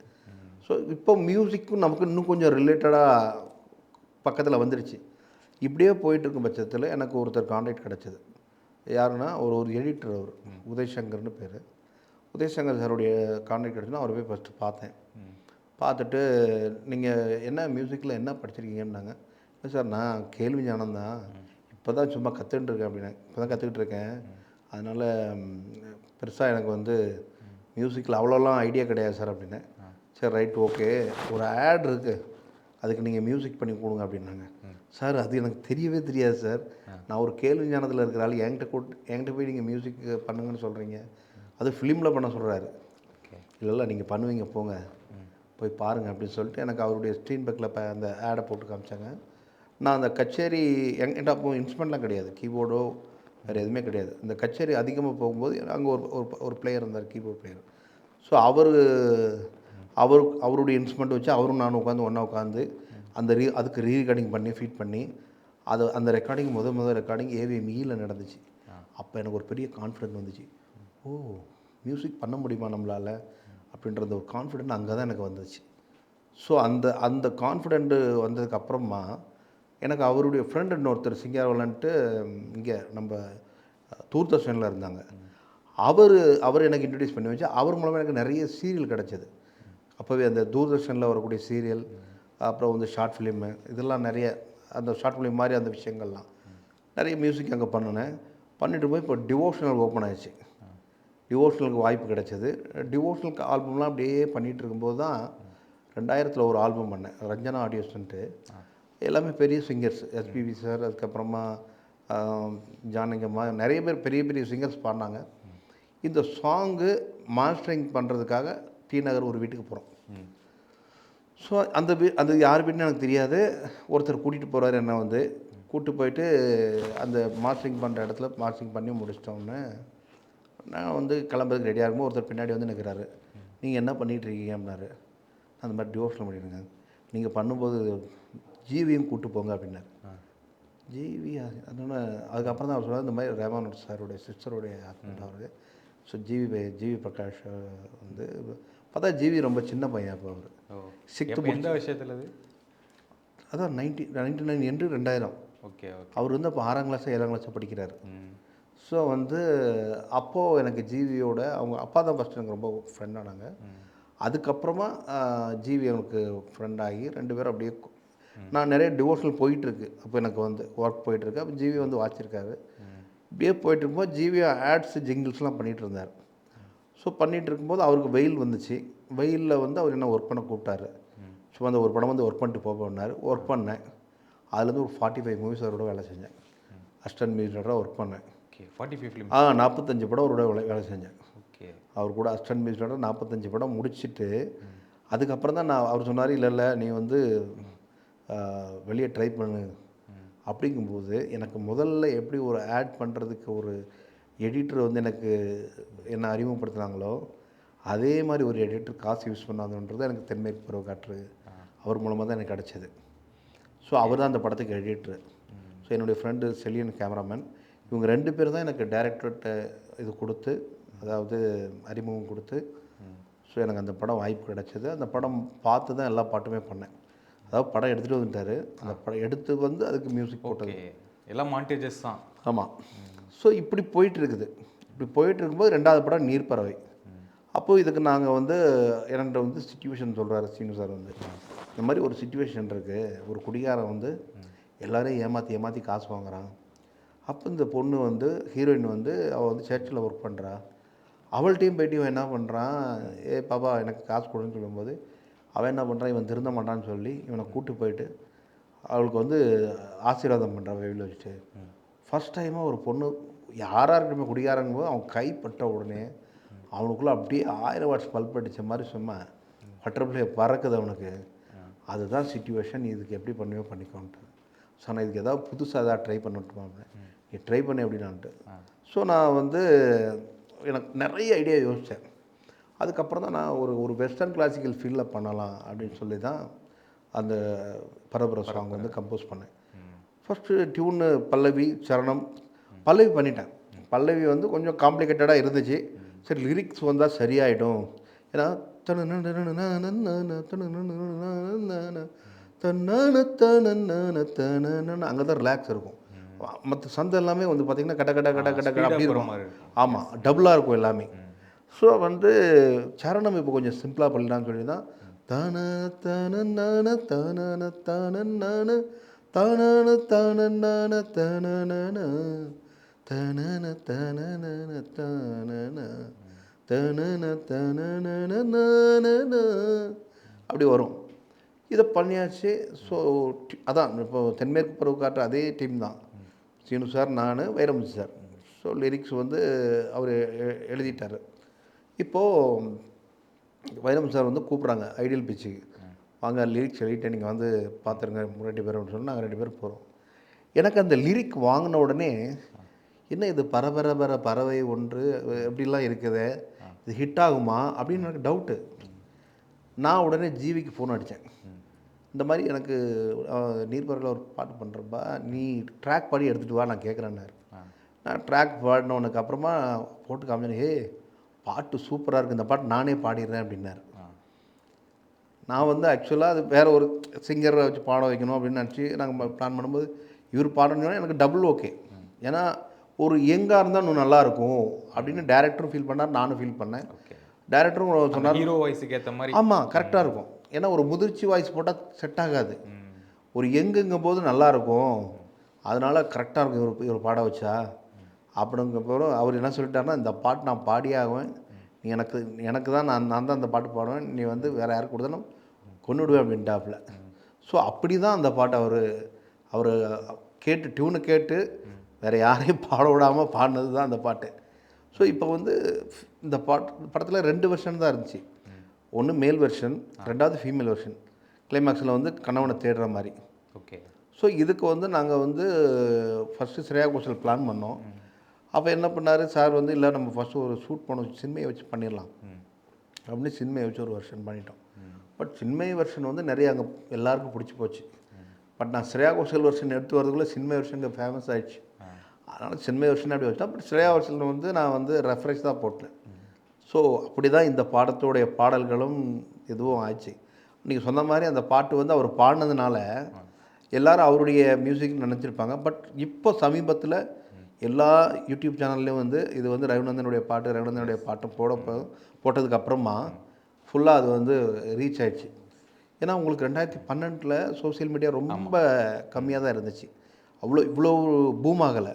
C: ஸோ இப்போ மியூசிக்கும் நமக்கு இன்னும் கொஞ்சம் ரிலேட்டடாக பக்கத்தில் வந்துடுச்சு. இப்படியே போயிட்டுருக்கும் பட்சத்தில் எனக்கு ஒருத்தர் கான்டாக்ட் கிடச்சிது. யாருன்னா ஒரு ஒரு எடிட்டர், அவர் உதய்சங்கர்னு பேர். உதய்சங்கர் சாருடைய கான்டாக்ட் கிடச்சுன்னா அவரை போய் ஃபஸ்ட்டு பார்த்தேன். பார்த்துட்டு நீங்கள் என்ன மியூசிக்கில் என்ன படிச்சிருக்கீங்கன்னாங்க. இல்லை சார் நான் கேள்வி ஞானம் தான், இப்போ தான் சும்மா கற்றுக்கிட்டு இருக்கேன் அப்படின்னேன். இப்போ தான் கற்றுக்கிட்டு இருக்கேன், அதனால் பெருசாக எனக்கு வந்து மியூசிக்கில் அவ்வளோலாம் ஐடியா கிடையாது சார் அப்படின்னேன். சரி ரைட் ஓகே, ஒரு ஆட் இருக்குது, அதுக்கு நீங்கள் மியூசிக் பண்ணி கொடுங்க அப்படின்னாங்க. சார் அது எனக்கு தெரியவே தெரியாது சார், நான் ஒரு கேள்வி ஞானத்தில் இருக்கிற ஆள், என்கிட்ட போய் நீங்கள் மியூசிக் பண்ணுங்கன்னு சொல்கிறீங்க, அது ஃபிலிமில் பண்ண சொல்கிறாரு. இல்லை நீங்கள் பண்ணுவீங்க போங்க, போய் பாருங்கள் அப்படின்னு சொல்லிட்டு எனக்கு அவருடைய ஸ்க்ரீன் பேக்கில் அந்த ஆடை போட்டு காமிச்சாங்க. நான் அந்த கச்சேரி என்கிட்ட அப்போ இன்ஸ்ட்ருமெண்ட்லாம் கிடையாது, கீபோர்டோ வேறு எதுவுமே கிடையாது. இந்த கச்சேரி அதிகமாக போகும்போது அங்கே ஒரு பிளேயர் இருந்தார், கீபோர்ட் பிளேயர். ஸோ அவருடைய இன்ஸ்ட்ருமெண்ட் வச்சு அவரும் நானும் உட்காந்து ஒன்றா உட்காந்து அதுக்கு ரீரெக்கார்டிங் பண்ணி ஃபீட் பண்ணி அந்த ரெக்கார்டிங் முதல் ரெக்கார்டிங் ஏவிஎம்இயில் நடந்துச்சு. அப்போ எனக்கு ஒரு பெரிய கான்ஃபிடென்ட் வந்துச்சு. ஓ மியூசிக் பண்ண முடியுமா நம்மளால் அப்படின்றது ஒரு கான்ஃபிடென்ட் அங்கே தான் எனக்கு வந்துச்சு. ஸோ அந்த கான்ஃபிடென்ட்டு வந்ததுக்கப்புறமா எனக்கு அவருடைய ஃப்ரெண்டு இன்னொருத்தர் சிங்காரவலன்ட்டு இங்கே நம்ம தூர்தர்ஷனில் இருந்தாங்க. அவர் எனக்கு இன்ட்ரடியூஸ் பண்ணி வச்சு அவர் மூலமாக எனக்கு நிறைய சீரியல் கிடச்சிது. அப்போவே அந்த தூர்தர்ஷனில் வரக்கூடிய சீரியல், அப்புறம் வந்து ஷார்ட் ஃபிலிமு, இதெல்லாம் நிறைய அந்த ஷார்ட் ஃபிலிம் மாதிரி அந்த விஷயங்கள்லாம் நிறைய மியூசிக் அங்கே பண்ணினேன். பண்ணிட்டு போய் இப்போ டிவோஷனல் ஓப்பன் ஆயிடுச்சு. டிவோஷனலுக்கு வாய்ப்பு கிடச்சிது. டிவோஷனலுக்கு ஆல்பம்லாம் அப்படியே பண்ணிகிட்டு இருக்கும்போது தான் 2000 ஒரு ஆல்பம் பண்ணேன், ரஞ்சனா ஆடியோஸ்ன்ட்டு. எல்லாமே பெரிய சிங்கர்ஸ், எஸ்பிபி சார், அதுக்கப்புறமா ஜானகம்மா, நிறைய பேர் பெரிய பெரிய சிங்கர்ஸ் பாடினாங்க. இந்த சாங்கு மாஸ்டரிங் பண்ணுறதுக்காக டி நகர் ஒரு வீட்டுக்கு போகிறோம். ஸோ அந்த யார் வீட்டுன்னு எனக்கு தெரியாது. ஒருத்தர் கூட்டிகிட்டு போகிறாரு, என்ன வந்து கூப்பிட்டு போயிட்டு அந்த மாஸ்டரிங் பண்ணுற இடத்துல மாஸ்டரிங் பண்ணி முடிச்சிட்டோன்னே நான் வந்து கிளம்புறதுக்கு ரெடியாக இருக்கும்போது ஒருத்தர் பின்னாடி வந்து நிற்கிறாரு. நீங்கள் என்ன பண்ணிகிட்டு இருக்கீங்க அப்படின்னாரு. அந்த மாதிரி டிவோஷனல் பண்ணிடுங்க, நீங்கள் பண்ணும்போது ஜிவியும் கூப்பிட்டு போங்க அப்படின்னாரு. ஜிவி அதனால் அதுக்கப்புறம் தான் அவர் சொல்கிறார், இந்த மாதிரி ரேமான் சாருடைய சிஸ்டருடைய ஹஸ்பண்ட் அவர். ஸோ ஜிவி பிரகாஷ் வந்து பார்த்தா ஜிவி ரொம்ப சின்ன பையன். அப்போ அவர் 6th
D: எந்த விஷயத்தில் அது?
C: அதான் 1999 என்று 2000.
D: ஓகே.
C: அவர் வந்து அப்போ 6ஆம் கிளாஸோ 7ஆம் கிளாஸோ படிக்கிறார். ஸோ வந்து அப்போது எனக்கு ஜிவியோட அவங்க அப்பா தான் ஃபஸ்ட்டு எனக்கு ரொம்ப ஃப்ரெண்டானாங்க. அதுக்கப்புறமா ஜிவி எனக்கு ஃப்ரெண்டாகி 2 பேரும் அப்படியே நான் நிறைய டிவோஷனல் போயிட்டுருக்கு. அப்போ எனக்கு வந்து ஒர்க் போயிட்டுருக்கு. அப்போ ஜிவி வந்து வாச்சிருக்காரு. இப்படியே போயிட்டுருக்கும்போது ஜிவி ஆட்ஸ் ஜிங்கிள்ஸ்லாம் பண்ணிகிட்டு இருந்தார். ஸோ பண்ணிகிட்டு இருக்கும்போது அவருக்கு வெயில் வந்துச்சு. வெயிலில் வந்து அவர் என்ன ஒர்க் பண்ண கூப்பிட்டாரு. சும்மா அந்த ஒரு படம் வந்து ஒர்க் பண்ணிட்டு போனார். ஒர்க் பண்ணேன். அதுலேருந்து ஒரு 45 மூவிஸ் அவரோட வேலை செஞ்சேன். அசிஸ்டன்ட் மியூசிக் ஒர்க் பண்ணேன்.
D: 45 ஃபிலிம்
C: 45 படம் அவரோட வேலை செஞ்சேன்.
D: ஓகே. அவர்
C: கூட அசிஸ்டன்ட் மியூசிக் 45 படம் முடிச்சுட்டு அதுக்கப்புறம் தான் அவர் சொன்னார், இல்லை நீ வந்து வெளியே ட்ரை பண்ணு. அப்படிங்கும்போது எனக்கு முதல்ல எப்படி ஒரு ஆட் பண்ணுறதுக்கு ஒரு எடிட்டர் வந்து எனக்கு என்ன அறிமுகப்படுத்துனாங்களோ அதே மாதிரி ஒரு எடிட்டர் காசு யூஸ் பண்ணாதுன்றது எனக்கு தென்மேற்கு பருவ காற்று அவர் மூலமாக தான் எனக்கு கிடச்சிது. ஸோ அவர் தான் அந்த படத்துக்கு எடிட்டர். ஸோ என்னுடைய ஃப்ரெண்டு செலியன் கேமராமேன், இவங்க 2 பேர் தான் எனக்கு டைரக்டர்கிட்ட இது கொடுத்து, அதாவது அறிமுகம் கொடுத்து, ஸோ எனக்கு அந்த படம் வாய்ப்பு கிடச்சிது. அந்த படம் பார்த்து தான் எல்லா பாட்டுமே பண்ணேன். அதாவது படம் எடுத்துகிட்டு வந்துட்டார், அந்த படம் எடுத்து வந்து அதுக்கு மியூசிக் போட்டது
D: எல்லாம் மாண்டேஜஸ் தான். ஆமாம்.
C: ஸோ இப்படி போயிட்டு இருக்குது. இப்படி போயிட்டு இருக்கும்போது 2வது படம் நீர்ப்பறவை. அப்போது இதுக்கு நாங்கள் வந்து என்கிட்ட வந்து சிச்சுவேஷன் சொல்கிறாரு சீனு சார் வந்து, இந்த மாதிரி ஒரு சிச்சுவேஷன் இருக்குது, ஒரு குடிகாரன் வந்து எல்லோரையும் ஏமாற்றி காசு வாங்குறான். அப்போ இந்த பொண்ணு வந்து ஹீரோயின் வந்து அவள் வந்து சர்ச்சில் ஒர்க் பண்ணுறா. அவள்கிட்டையும் போய்ட்டு இவன் என்ன பண்ணுறான், பாப்பா எனக்கு காசு கொடுன்னு சொல்லும்போது அவன் என்ன பண்ணுறான், இவன் திருந்த மாட்டான்னு சொல்லி இவனை கூப்பிட்டு போயிட்டு அவளுக்கு வந்து ஆசீர்வாதம் பண்ணுறான் வெயில் வச்சுட்டு. ஃபஸ்ட் டைமாக ஒரு பொண்ணு யாராக இருக்கட்டும் குடிகாரங்கும் போது அவன் கைப்பட்ட உடனே அவனுக்குள்ளே அப்படியே 1000 வாட்ஸ் பல்ப் அடித்த மாதிரி சும்மா பட்டர்ஃப்ளை பறக்குது அவனுக்கு. அதுதான் சிச்சுவேஷன், இதுக்கு எப்படி பண்ணுவோ பண்ணிக்கோன்ட்டு. ஸோ நான் இதுக்கு ஏதாவது புதுசாக ஏதாவது ட்ரை பண்ணட்டுமா அப்படின்னு, நீ ட்ரை பண்ணி எப்படின்னான்ட்டு. ஸோ நான் வந்து எனக்கு நிறைய ஐடியா யோசித்தேன். அதுக்கப்புறம் தான் நான் ஒரு வெஸ்டர்ன் கிளாசிக்கல் ஃபீல்டில் பண்ணலாம் அப்படின்னு சொல்லி தான் அந்த பரபர சாங் வந்து கம்போஸ் பண்ணேன். ஃபஸ்ட்டு டியூனு பல்லவி சரணம் பல்லவி பண்ணிட்டேன். பல்லவி வந்து கொஞ்சம் காம்ப்ளிகேட்டடாக இருந்துச்சு. சரி லிரிக்ஸ் வந்தால் சரியாயிடும். ஏன்னா அங்கே தான் ரிலாக்ஸ் இருக்கும். மற்ற சந்தை எல்லாமே வந்து பார்த்திங்கன்னா கட்ட கட்ட கட்ட கட்ட கட்ட அப்படி இருக்கும். ஆமாம், டபுளாக இருக்கும் எல்லாமே. ஸோ வந்து சரணம் இப்போ கொஞ்சம் சிம்பிளாக பண்ணலான்னு சொல்லி தான் தான தான நான தான தான நான தான தான நான தான தனன தனன தானன தனன தனன அப்படி வரும். இதை பண்ணியாச்சு. ஸோ அதான் இப்போ தென்மேற்கு பருவ காற்று அதே டீம் தான், சீனு சார், நான், வைரமுத்து சார். ஸோ லிரிக்ஸ் வந்து அவர் எழுதிட்டார். இப்போது வைரமுத்து சார் வந்து கூப்பிட்றாங்க ஐடியல் பிச்சுக்கு, வாங்க லிரிக்ஸ் எழுதிட்டு நீங்கள் வந்து பார்த்துருங்க 2 பேரும் சொல்லி நாங்கள் 2 பேரும் போகிறோம். எனக்கு அந்த லிரிக் வாங்கின உடனே என்ன இது பரபரபர பறவை ஒன்று எப்படிலாம் இருக்குது, இது ஹிட் ஆகுமா அப்படின்னு எனக்கு டவுட்டு. நான் உடனே ஜிவிக்கு ஃபோன் அடித்தேன். இந்த மாதிரி எனக்கு நீர்பறவையில் ஒரு பாட்டு பண்ணுறப்பா, நீ ட்ராக் பாடி எடுத்துகிட்டு வா, நான் கேட்குறேன்னாரு. நான் ட்ராக் பாடினவனுக்கு அப்புறமா போட்டு காமிச்சேன். ஹே பாட்டு சூப்பராக இருக்குது, இந்த பாட்டு நானே பாடிடுறேன் அப்படின்னாரு. நான் வந்து ஆக்சுவலாக அது வேறு ஒரு சிங்கரை வச்சு பாட வைக்கணும் அப்படின்னு நினச்சி நாங்கள் பிளான் பண்ணும்போது இவர் பாடணுன்னா எனக்கு டபுள் ஓகே. ஏன்னா ஒரு யங்காக இருந்தால் இன்னும் நல்லாயிருக்கும் அப்படின்னு டேரக்டரும் ஃபீல் பண்ணார், நானும் ஃபீல் பண்ணேன். டேரக்டரும் சொன்னார்
D: ஹீரோ வாய்ஸுக்கு ஏற்ற மாதிரி.
C: ஆமாம், கரெக்டாக இருக்கும். ஏன்னா ஒரு முதிர்ச்சி வாய்ஸ் போட்டால் செட் ஆகாது, ஒரு யங்குங்கும் போது நல்லாயிருக்கும், அதனால் கரெக்டாக இருக்கும் இவர் பாட வச்சா அப்படிங்கப்போ அவர் என்ன சொல்லிட்டாருன்னா, இந்த பாட்டு நான் பாடியே ஆகுவேன், நீ எனக்கு தான் நான் தான் அந்த பாட்டு பாடுவேன், நீ வந்து வேறு யாருக்கு கொடுத்தாலும் கொண்டுடுவேன் அப்படின்ட்டாப்புல. ஸோ அப்படி தான் அந்த பாட்டை அவர் கேட்டு டியூனை கேட்டு வேறு யாரையும் பாட விடாமல் பாடினது தான் அந்த பாட்டு. ஸோ இப்போ வந்து இந்த படத்தில் 2 வெர்ஷன் தான் இருந்துச்சு. ஒன்று மேல் வெர்ஷன், 2வது ஃபீமேல் வெர்ஷன். கிளைமேக்ஸில் வந்து கணவனை தேடுற மாதிரி.
D: ஓகே.
C: ஸோ இதுக்கு வந்து நாங்கள் வந்து ஃபஸ்ட்டு ஸ்ரேயா கோஷல் பிளான் பண்ணோம். அப்போ என்ன பண்ணார் சார் வந்து, இல்லை நம்ம ஃபஸ்ட்டு ஒரு ஷூட் பண்ணோம், சின்மையை வச்சு பண்ணிடலாம் அப்படின்னு சின்மையை வச்சு ஒரு வெர்ஷன் பண்ணிட்டோம். பட் சின்மை வெர்ஷன் வந்து நிறைய அங்கே எல்லாருக்கும் பிடிச்சி போச்சு. பட் நான் ஸ்ரேயா கோஷல் வெர்ஷன் எடுத்து வரதுக்குள்ளே சின்மை வெர்ஷன் ஃபேமஸ் ஆகிடுச்சு. அதனால் சின்மை வெர்ஷன் அப்படி வச்சா. பட் ஸ்ரேயா வெர்ஷனில் வந்து நான் வந்து ரெஃபரன்ஸ் தான் போட்டேன். ஸோ அப்படி தான் இந்த பாடத்தோடைய பாடல்களும் இதுவும் ஆச்சு. நீங்கள் சொன்ன மாதிரி அந்த பாட்டு வந்து அவர் பாடினதுனால எல்லோரும் அவருடைய மியூசிக் நினச்சிருப்பாங்க. பட் இப்போ சமீபத்தில் எல்லா யூடியூப் சேனல்லையும் வந்து இது வந்து ரகுநந்தனுடைய பாட்டு போட்டதுக்கு அப்புறமா ஃபுல்லாக அது வந்து ரீச் ஆயிடுச்சு. ஏன்னா உங்களுக்கு 2012 சோசியல் மீடியா ரொம்ப கம்மியாக தான் இருந்துச்சு, இவ்வளோ பூம் ஆகலை.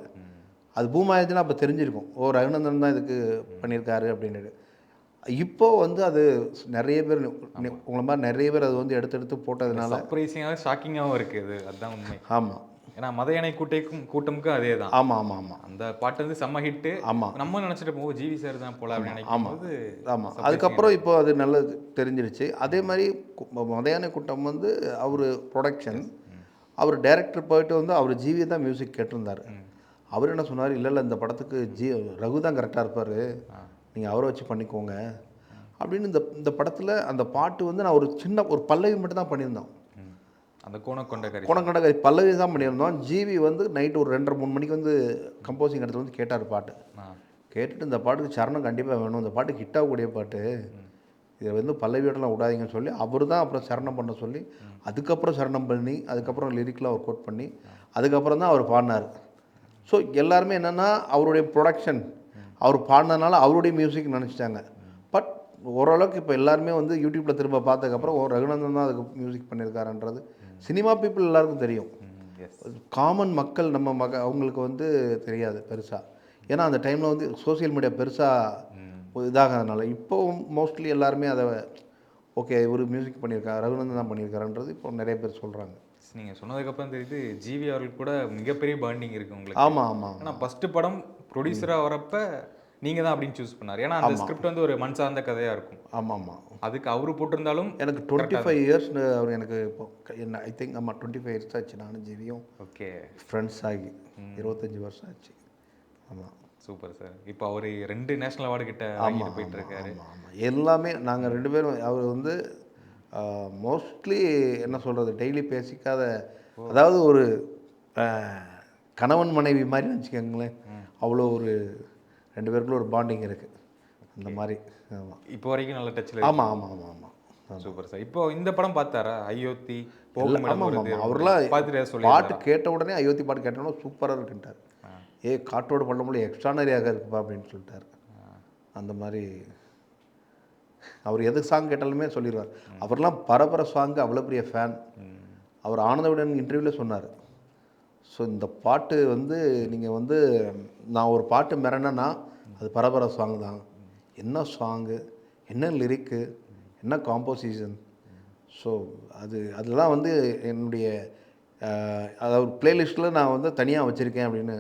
C: அது பூம் ஆயிடுச்சுன்னா அப்போ தெரிஞ்சிருக்கும், ரகுநந்தன் தான் இதுக்கு பண்ணியிருக்காரு அப்படின்ட்டு. இப்போது வந்து அது நிறைய பேர் உங்களை மாதிரி நிறைய பேர் அது வந்து எடுத்து போட்டதுனால
D: சர்ப்ரைசிங்காக ஷாக்கிங்காகவும் இருக்குது. அதுதான் உண்மை.
C: ஆமாம்,
D: ஏன்னா மத யானை கூட்டமுக்கும் அதே தான்.
C: ஆமாம் ஆமாம் ஆமாம்.
D: அந்த பாட்டு வந்து செம்ம ஹிட்டு.
C: ஆமாம்,
D: நம்ம நினச்சிட்டு போவோம் ஜிவி சார் தான் போல அப்படின்னு நினைக்கும்போது.
C: ஆமாம், அதுக்கப்புறம் இப்போ அது நல்லது தெரிஞ்சிருச்சு. அதே மாதிரி மத யானை கூட்டம் வந்து அவர் ப்ரொடக்ஷன், அவர் டைரக்டர் போயிட்டு வந்து அவர் ஜிவி தான் மியூசிக் கேட்டிருந்தார். அவர் என்ன சொன்னார், இல்லை இந்த படத்துக்கு ரகு தான் கரெக்டாக இருப்பார், நீங்கள் அவரை வச்சு பண்ணிக்கோங்க அப்படின்னு. இந்த படத்தில் அந்த பாட்டு வந்து நான் ஒரு பல்லவி மட்டும் தான் பண்ணியிருந்தோம்.
D: அந்த கோணக்கொண்டகரி
C: பல்லவி தான் பண்ணியிருந்தோம். ஜிவி வந்து நைட்டு ஒரு 2-3 மணிக்கு வந்து கம்போசிங் இடத்துல வந்து கேட்டார் பாட்டு. கேட்டுட்டு இந்த பாட்டுக்கு சரணம் கண்டிப்பாக வேணும், இந்த பாட்டுக்கு ஹிட்டாகக்கூடிய பாட்டு, இதை வந்து பல்லவியோடலாம் விடாதீங்கன்னு சொல்லி அவர் தான் அப்புறம் சரணம் பண்ண சொல்லி, அதுக்கப்புறம் சரணம் பண்ணி, அதுக்கப்புறம் லிரிக்லாம் அவர் கோட் பண்ணி, அதுக்கப்புறம் தான் அவர் பாடினார். ஸோ எல்லாருமே என்னென்னா அவருடைய ப்ரொடக்ஷன், அவர் பாடினதுனால அவருடைய மியூசிக் நினச்சிட்டாங்க. பட் ஓரளவுக்கு இப்போ எல்லாருமே வந்து யூடியூப்பில் திரும்ப பார்த்ததுக்கப்புறம் ரகுநந்தன் தான் அதுக்கு மியூசிக் பண்ணியிருக்காருன்றது சினிமா பீப்புள் எல்லாருக்கும் தெரியும். காமன் மக்கள் நம்ம அவங்களுக்கு வந்து தெரியாது பெருசாக. ஏன்னா அந்த டைமில் வந்து சோசியல் மீடியா பெருசாக இதாகாதனால இப்போ மோஸ்ட்லி எல்லாருமே அதை ஓகே இவர் மியூசிக் பண்ணியிருக்காரு, ரகுநந்தன் தான் பண்ணியிருக்காருன்றது இப்போ நிறைய பேர் சொல்கிறாங்க.
D: நீங்கள் சொன்னதுக்கப்புறம் தெரியுது ஜிவி அவர்கள் கூட மிகப்பெரிய பாண்டிங் இருக்குது உங்களுக்கு.
C: ஆமாம் ஆமாம்.
D: ஆனால் ஃபஸ்ட்டு படம் ப்ரொடியூசராக வரப்போ நீங்க தான் அப்படின்னு சூஸ் பண்ணாரு. ஏன்னா அந்த ஸ்கிரிப்ட் வந்து ஒரு மண் சார்ந்த கதையா இருக்கும்.
C: ஆமாம் ஆமாம்.
D: அதுக்கு அவரு போட்டிருந்தாலும்
C: எனக்கு 25 இயர்ஸ்னு அவர் எனக்கு இப்போ என்ன ஐ திங்க் ஆமாம் 25 இயர்ஸ் ஆச்சு. நானும் ஜிவியும்
D: ஓகே.
C: ஃப்ரெண்ட்ஸ் ஆகி 25 வருஷம் ஆச்சு. ஆமாம்
D: சூப்பர் சார். இப்போ அவரு 2 நேஷனல் அவார்டு கிட்ட
C: ஆமாம்
D: வாங்கிட்டு போயிட்டு இருக்காரு.
C: ஆமாம் ஆமாம். எல்லாமே நாங்கள் 2 பேரும் அவர் வந்து மோஸ்ட்லி என்ன சொல்கிறது டெய்லி பேசிக்காத, அதாவது ஒரு கணவன் மனைவி மாதிரி வச்சுக்கோங்களேன். அவ்வளோ ஒரு 2 பேருக்குள்ள ஒரு பாண்டிங் இருக்குது அந்த மாதிரி. ஆமாம்
D: இப்போ வரைக்கும் நல்ல டச்சில்.
C: ஆமாம் ஆமாம் ஆமாம் ஆமாம்.
D: Super sir. இப்போ இந்த படம் பார்த்தாரா? அயோத்தி
C: ஆமாம் ஆமாம். அவரெல்லாம்
D: பார்த்துட்டு சொல்லி
C: பாட்டு கேட்ட உடனே அயோத்தி பாட்டு கேட்டோன்னா சூப்பராக இருக்குன்ட்டார். காட்டோடு பண்ண முடியல எக்ஸ்ட்ரானரியாக இருக்குப்பா அப்படின்னு சொல்லிட்டார். அந்த மாதிரி அவர் எது சாங் கேட்டாலுமே சொல்லிடுவார். அவர்லாம் பரபர சாங்கு அவ்வளோ பெரிய ஃபேன். அவர் ஆனந்தவிடன் இன்டர்வியூவில் சொன்னார். ஸோ இந்த பாட்டு வந்து நீங்கள் வந்து நான் ஒரு பாட்டு மிரண்டேன்னா அது பரபர சாங் தான். என்ன சாங்கு, என்ன லிரிக்கு, என்ன காம்போசிஷன். ஸோ அதெல்லாம் வந்து என்னுடைய அதாவது பிளேலிஸ்ட்டில் நான் வந்து தனியாக வச்சுருக்கேன் அப்படின்னு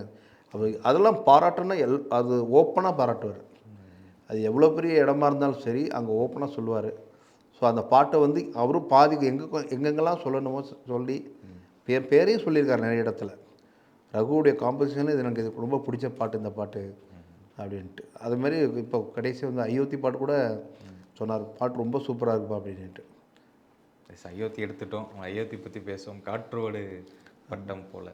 C: அதெல்லாம் பாராட்டுன்னா அது ஓப்பனாக பாராட்டுவார். அது எவ்வளோ பெரிய இடமா இருந்தாலும் சரி அங்கே ஓப்பனாக சொல்லுவார். ஸோ அந்த பாட்டை வந்து அவரும் பாதிக்கு எங்கெங்கெல்லாம் சொல்லணுமோ சொல்லி பேரையும் சொல்லியிருக்காரு நிறைய இடத்துல. ரகுவுடைய காம்போசிஷன் இது எனக்கு இது ரொம்ப பிடிச்ச பாட்டு இந்த பாட்டு அப்படின்ட்டு. அதுமாரி இப்போ கடைசி வந்து அயோத்தி பாட்டு கூட சொன்னார், பாட்டு ரொம்ப சூப்பராக இருக்குப்பா அப்படின்ட்டு.
D: அயோத்தி எடுத்துட்டோம். அயோத்தி பற்றி பேசுவோம். காற்றோடு பட்டம் போல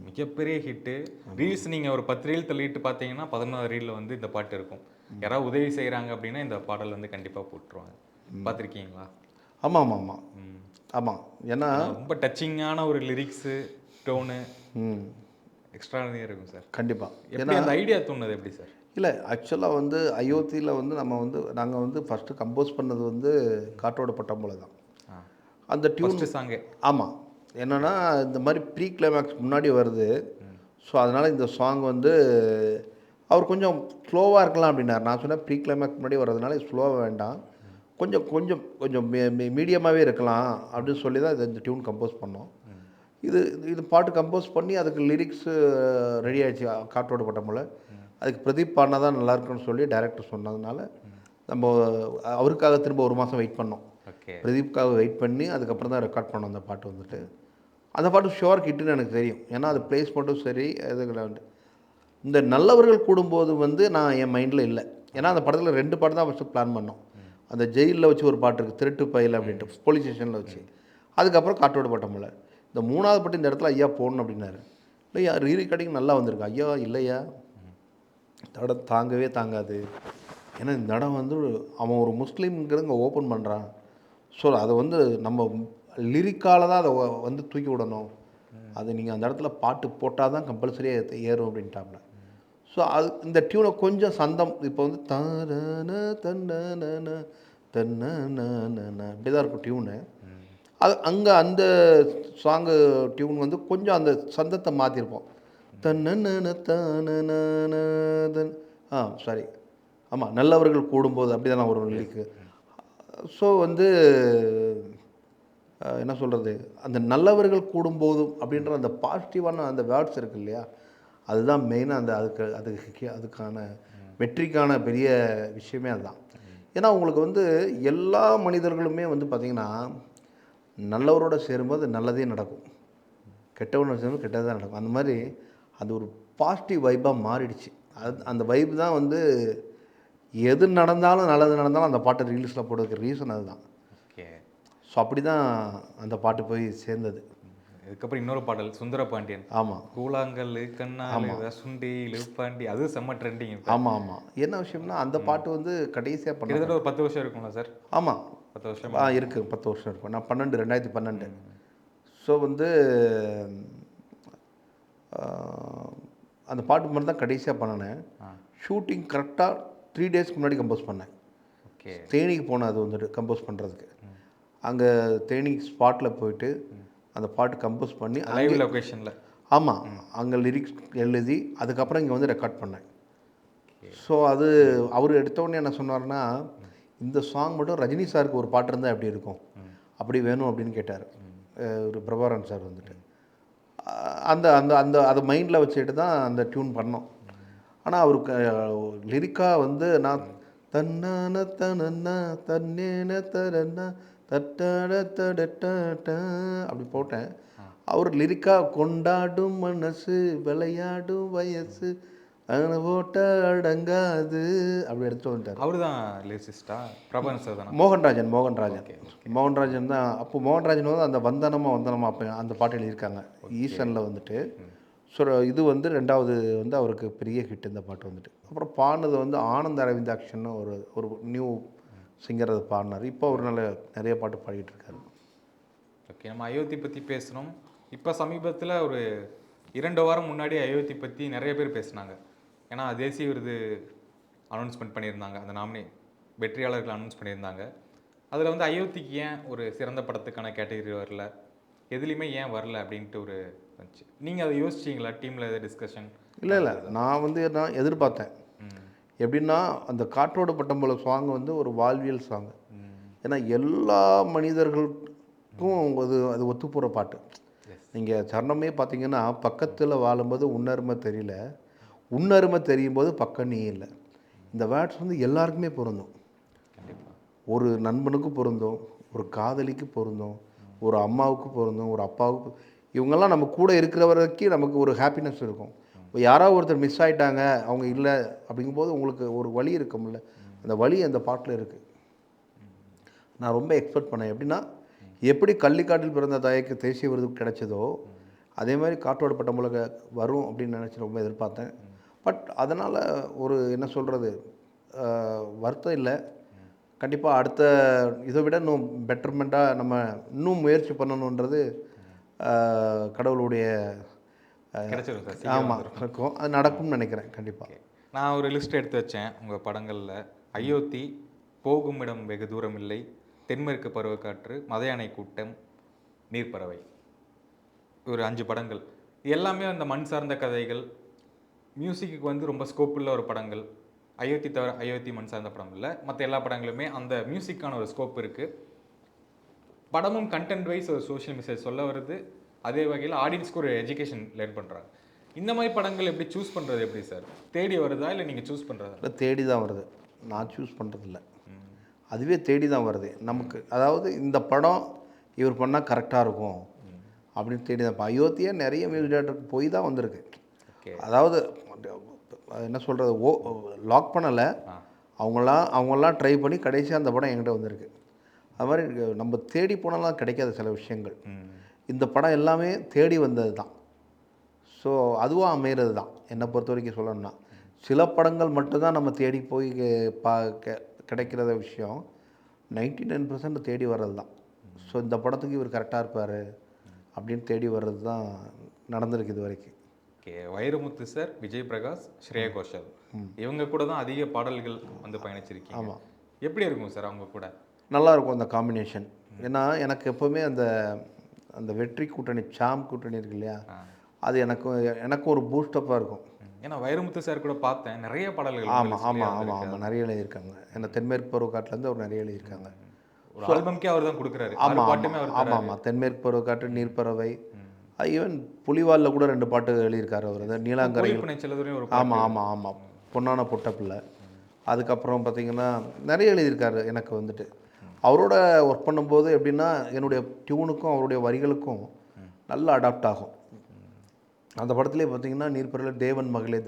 D: மிகப்பெரிய ஹிட்டு. ரீல்ஸ் நீங்கள் ஒரு 10 ரீல் தள்ளிட்டு பார்த்தீங்கன்னா 11 ரீலில் வந்து இந்த பாட்டு இருக்கும். யாராவது உதவி செய்கிறாங்க அப்படின்னா இந்த பாடல் வந்து கண்டிப்பாக போட்டுருவாங்க. பார்த்துருக்கீங்களா?
C: ஆமாம் ஆமாம் ஆமாம் ஆமாம். ஏன்னா
D: ரொம்ப டச்சிங்கான ஒரு லிரிக்ஸு டோனு எக்ஸ்ட்ரானரியாக இருக்கும் சார்.
C: கண்டிப்பாக.
D: எப்படி அந்த ஐடியா தோணுது எப்படி சார்?
C: இல்லை ஆக்சுவலாக வந்து அயோத்தியில் வந்து நாங்கள் வந்து ஃபஸ்ட்டு கம்போஸ் பண்ணது வந்து காற்றோட பட்டம் போல தான் அந்த டியூன்
D: சாங்கு.
C: ஆமாம். என்னென்னா இந்த மாதிரி ப்ரீ கிளைமேக்ஸ் முன்னாடி வருது. ஸோ அதனால் இந்த சாங் வந்து அவர் கொஞ்சம் ஸ்லோவாக இருக்கலாம் அப்படின்னார். நான் சொன்னேன் ப்ரீ கிளைமேக்ஸ் முன்னாடி வர்றதுனால ஸ்லோவாக வேண்டாம், கொஞ்சம் கொஞ்சம் கொஞ்சம் மீடியமாகவே இருக்கலாம் அப்படின்னு சொல்லி தான் இந்த டியூன் கம்போஸ் பண்ணோம். இது பாட்டு கம்போஸ் பண்ணி அதுக்கு லிரிக்ஸு ரெடி ஆகிடுச்சு காற்றோட பட்டம் போல். அதுக்கு பிரதீப் பாடினா தான் நல்லாயிருக்குன்னு சொல்லி டைரக்டர் சொன்னதுனால நம்ம அவருக்காக திரும்ப 1 மாதம் வெயிட் பண்ணோம். பிரதீப்காக வெயிட் பண்ணி அதுக்கப்புறம் தான் ரெக்கார்ட் பண்ணோம் அந்த பாட்டு வந்துட்டு. அந்த பாட்டு ஷுவர் ஹிட்டுன்னு எனக்கு தெரியும். ஏன்னா அது பிளேஸ்மெண்ட்டும் சரி எதுக்கு இந்த நல்லவர்கள் கூடும்போது வந்து நான் என் மைண்டில் இல்லை. ஏன்னா அந்த படத்தில் 2 பாட்டு தான் ஃபஸ்ட்டு பிளான் பண்ணோம். அந்த ஜெயிலில் வச்சு ஒரு பாட்டு இருக்குது திருட்டு பயில் அப்படின்ட்டு போலீஸ் ஸ்டேஷனில் வச்சு. அதுக்கப்புறம் காற்றோட பட்டம் போல. இந்த 3வது பாட்டு இந்த இடத்துல ஐயா போடணும் அப்படின்னாரு. இல்லையா ரீரெக்கார்டிங் நல்லா வந்திருக்கு. ஐயா இல்லையா தடம் தாங்கவே தாங்காது. ஏன்னா இந்த இடம் வந்து அவன் ஒரு முஸ்லீம்ங்கிறது இங்கே ஓப்பன் பண்ணுறான். ஸோ அதை வந்து நம்ம லிரிக்கால் தான் அதை வந்து தூக்கி விடணும். அது நீங்கள் அந்த இடத்துல பாட்டு போட்டால் தான் கம்பல்சரியாக ஏறும் அப்படின்ட்டாப்புல. ஸோ அது இந்த டியூனை கொஞ்சம் சந்தம் இப்போ வந்து தன தன்ன தன்ன இப்படி தான் இருக்கும் டியூனு. அது அங்கே அந்த சாங்கு டியூன் வந்து கொஞ்சம் அந்த சந்தத்தை மாற்றிருப்போம். தன்ன தன் சாரி ஆமாம் நல்லவர்கள் கூடும்போது அப்படி தானே ஒரு லிரிக்கு. ஸோ வந்து என்ன சொல்கிறது அந்த நல்லவர்கள் கூடும்போதும் அப்படின்ற அந்த பாசிட்டிவான அந்த வேர்ட்ஸ் இருக்குது இல்லையா, அதுதான் மெயினாக அதுக்கான வெற்றிக்கான பெரிய விஷயமே அதுதான். ஏன்னா உங்களுக்கு வந்து எல்லா மனிதர்களுமே வந்து பார்த்திங்கன்னா நல்லவரோட சேரும்போது நல்லதே நடக்கும், கெட்டவனோட சேரும்போது கெட்டதாக நடக்கும். அந்த மாதிரி அது ஒரு பாசிட்டிவ் வைப்பாக மாறிடுச்சு. அந்த வைப் தான் வந்து எது நடந்தாலும் நல்லது நடந்தாலும் அந்த பாட்டை ரீல்ஸில் போடுறதுக்கு ரீசன் அதுதான். ஸோ அப்படி தான் அந்த பாட்டு போய் சேர்ந்தது.
D: இதுக்கப்புறம் இன்னொரு பாடல் சுந்தர பாண்டியன்.
C: ஆமாம்
D: கூழாங்கல் கண்ணா சுண்டி பாண்டி அது செம்ம ட்ரெண்டிங்.
C: ஆமாம் ஆமாம். என்ன விஷயம்னா அந்த பாட்டு வந்து கடைசியாக பண்ண
D: ஒரு 10 வருஷம் இருக்குங்களா சார்?
C: ஆமாம்
D: 10 வருஷம்
C: இருக்குது. 10 வருஷம் இருக்கும். நான் 2012. ஸோ வந்து அந்த பாட்டு மட்டும் தான் கடைசியாக பண்ணினேன். ஷூட்டிங் கரெக்டாக 3 டேஸ்க்கு முன்னாடி கம்போஸ் பண்ணேன். தேனிக்கு போனேன் அது வந்துட்டு கம்போஸ் பண்ணுறதுக்கு. அங்கே தேனி ஸ்பாட்டில் போயிட்டு அந்த பாட்டு கம்போஸ் பண்ணி
D: லைவ் லொக்கேஷனில்
C: ஆமாம் அங்கே லிரிக்ஸ் எழுதி அதுக்கப்புறம் இங்கே வந்து ரெக்கார்ட் பண்ணேன். ஸோ அது அவர் எடுத்தோடனே என்ன சொன்னார்னா இந்த சாங் மட்டும் ரஜினி சாருக்கு ஒரு பாட்டு இருந்தால் எப்படி இருக்கும், அப்படி வேணும் அப்படின்னு கேட்டார் ஒரு பிரபாரன் சார் வந்துட்டு. அந்த அந்த அந்த அதை மைண்டில் வச்சுட்டு தான் அந்த டியூன் பண்ணோம். ஆனால் அவருக்கு லிரிக்காக வந்து நான் தன்னான தனன்னா தன்னேன தரன்னா தட்டாட தடட்ட அப்படி போட்டேன். அவர் லிரிக்காக கொண்டாடும் மனசு விளையாடும் வயசு போட்ட அடங்காது அப்படி எடுத்து வந்துட்டார்.
D: அவர் தான் லிரிசிஸ்டா? பிரபாகரன் சார் தானே?
C: மோகன்ராஜன் தான். அப்போ மோகன்ராஜன் வந்து அந்த வந்தனமா அப்போ அந்த பாட்டு எழுதியிருக்காங்க ஈசனில் வந்துட்டு. ஸோ இது வந்து 2வது வந்து அவருக்கு பெரிய ஹிட் இந்த பாட்டு வந்துட்டு. அப்புறம் பாடினது வந்து ஆனந்த் அரவிந்தாக்ஷன் ஒரு நியூ சிங்கர் அது பாடினார். இப்போ அவர் நிறைய பாட்டு பாடிட்டு இருக்காரு.
D: ஓகே, நம்ம அயோத்தி பற்றி பேசணும். இப்போ சமீபத்தில் ஒரு 2 வாரம் முன்னாடி அயோத்தி பற்றி நிறைய பேர் பேசினாங்க. ஏன்னா தேசிய விருது அனௌன்ஸ்மெண்ட் பண்ணியிருந்தாங்க, அந்த வெற்றியாளர்கள் அனௌன்ஸ் பண்ணியிருந்தாங்க. அதில் வந்து அயோத்திக்கு ஏன் ஒரு சிறந்த படத்துக்கான கேட்டகரி வரல, எதுலேயுமே ஏன் வரல அப்படின்ட்டு ஒரு வந்துச்சு. நீங்கள் அதை யோசிச்சிங்களா டீமில் எதாவது டிஸ்கஷன்?
C: இல்லை நான் எதிர்பார்த்தேன். எப்படின்னா அந்த காற்றோடு பட்டம் போல சாங் வந்து ஒரு வாழ்வியல் சாங். ஏன்னா எல்லா மனிதர்களுக்கும் அது ஒத்து போகிற பாட்டு. நீங்கள் சரணமே பார்த்தீங்கன்னா பக்கத்தில் வாழும்போது உன்னருமை தெரியல, உன்னருமை தெரியும் போது பக்கம் நீ இல்லை. இந்த வேர்ட்ஸ் வந்து எல்லாருக்குமே பொருந்தும். ஒரு நண்பனுக்கு பொருந்தும், ஒரு காதலிக்கு பொருந்தும், ஒரு அம்மாவுக்கு பொருந்தும், ஒரு அப்பாவுக்கு. இவங்கெல்லாம் நம்ம கூட இருக்கிற வரைக்கும் நமக்கு ஒரு ஹாப்பினஸ் இருக்கும். இப்போ யாராவது ஒருத்தர் மிஸ் ஆகிட்டாங்க, அவங்க இல்லை அப்படிங்கும்போது உங்களுக்கு ஒரு வலி இருக்கும்ல, அந்த வலி அந்த பாட்டில் இருக்குது. நான் ரொம்ப எக்ஸ்பெக்ட் பண்ணேன். எப்படின்னா எப்படி கள்ளிக்காட்டில் பிறந்த தாய்க்கு தேசிய விருது கிடைச்சதோ அதே மாதிரி காற்றோடு பட்டம் போல வரும் அப்படின்னு நினச்சி ரொம்ப எதிர்பார்த்தேன். பட் அதனால் ஒரு என்ன சொல்கிறது வருத்தம் இல்லை. கண்டிப்பாக அடுத்த இதை விட இன்னும் பெட்டர்மெண்ட்டாக நம்ம இன்னும் முயற்சி பண்ணணுன்றது கடவுளுடைய ஆமாம் இருக்கும். அது நடக்கும்னு நினைக்கிறேன் கண்டிப்பாக.
D: நான் ஒரு லிஸ்ட் எடுத்து வச்சேன் உங்கள் படங்களில். அயோத்தி, போகும் இடம் வெகு தூரம் இல்லை, தென்மேற்கு பருவக்காற்று, மதையானை கூட்டம், நீர்ப்பறவை, ஒரு 5 படங்கள். எல்லாமே அந்த மண் சார்ந்த கதைகள், மியூசிக்கு வந்து ரொம்ப ஸ்கோப் உள்ள ஒரு படங்கள். அயோத்தி தவிர, அயோத்தி மண் சார்ந்த படம் இல்லை, மற்ற எல்லா படங்களுமே அந்த மியூசிக்கான ஒரு ஸ்கோப் இருக்குது. படமும் கண்டென்ட் வைஸ் ஒரு சோஷியல் மெசேஜ் சொல்ல வருது, அதே வகையில் ஆடியன்ஸ்க்கு ஒரு எஜுகேஷன் லேர்ன் பண்ணுறாங்க. இந்த மாதிரி படங்கள் எப்படி சூஸ் பண்ணுறது எப்படி சார்? தேடி வருதா இல்லை நீங்கள் சூஸ் பண்ணுறதா?
C: இல்லை, தேடி தான் வருது. நான் சூஸ் பண்ணுறதில்ல, அதுவே தேடி தான் வருது நமக்கு. அதாவது இந்த படம் இவர் பண்ணால் கரெக்டாக இருக்கும் அப்படின்னு தேடி தான். இப்போ அயோத்தியா நிறைய மியூசிக் டேரக்டருக்கு போய் தான் வந்திருக்கு. அதாவது என்ன சொல்கிறது, லாக் பண்ணலை, அவங்களாம் ட்ரை பண்ணி கடைசியாக அந்த படம் என்கிட்ட வந்திருக்கு. அது மாதிரி நம்ம தேடி போனாலாம் கிடைக்காத சில விஷயங்கள். இந்த படம் எல்லாமே தேடி வந்தது தான். ஸோ அதுவாக அமைகிறது தான் என்னை பொறுத்த வரைக்கும் சொல்லணும்னா. சில படங்கள் மட்டும்தான் நம்ம தேடி போய் கிடைக்கிற விஷயம். 99% தேடி வர்றது தான். ஸோ இந்த படத்துக்கு இவர் கரெக்டாக இருப்பார் அப்படின்னு தேடி வர்றது தான் நடந்திருக்கு இது வரைக்கும்.
D: ஓகே, வைரமுத்து சார், விஜய் பிரகாஷ், ஸ்ரேயா கோஷல் இவங்க கூட தான் அதிக பாடல்கள் வந்து பயணிச்சிருக்கீங்க.
C: ஆமாம்.
D: எப்படி இருக்கும் சார் அவங்க கூட?
C: நல்லாயிருக்கும் அந்த காம்பினேஷன். ஏன்னா எனக்கு எப்போவுமே அந்த வெற்றி கூட்டணி, சாம் கூட்டணி இருக்கு இல்லையா, அது எனக்கும் ஒரு பூஸ்டப்பாக இருக்கும்.
D: ஏன்னா வைரமுத்து சார் கூட பார்த்தேன் நிறைய பாடல்கள்.
C: ஆமாம் நிறைய எழுதியிருக்காங்க. ஏன்னா தென்மேற்கு பருவக்காட்டிலேருந்து அவர் நிறைய எழுதியிருக்காங்க.
D: ஒரு ஆல்பம்க்கே அவர் தான் கொடுக்குறாரு.
C: ஆமாம் ஆமாம் தென்மேற்கு நீர்ப்பறவை, ஈவன் புலிவாலில் கூட 2 பாட்டு எழுதியிருக்காரு அவர். அந்த நீலாங்கரை. ஆமாம் பொன்னான பொட்டப்பிள்ளை. அதுக்கப்புறம் பார்த்திங்கன்னா நிறைய எழுதியிருக்காரு. எனக்கு வந்துட்டு அவரோட ஒர்க் பண்ணும்போது எப்படின்னா என்னுடைய டியூனுக்கும் அவருடைய வரிகளுக்கும் நல்லா அடாப்ட் ஆகும். அந்த படத்துலேயே பார்த்திங்கன்னா நீர்ப்பறவையில் தேவன் மகளே,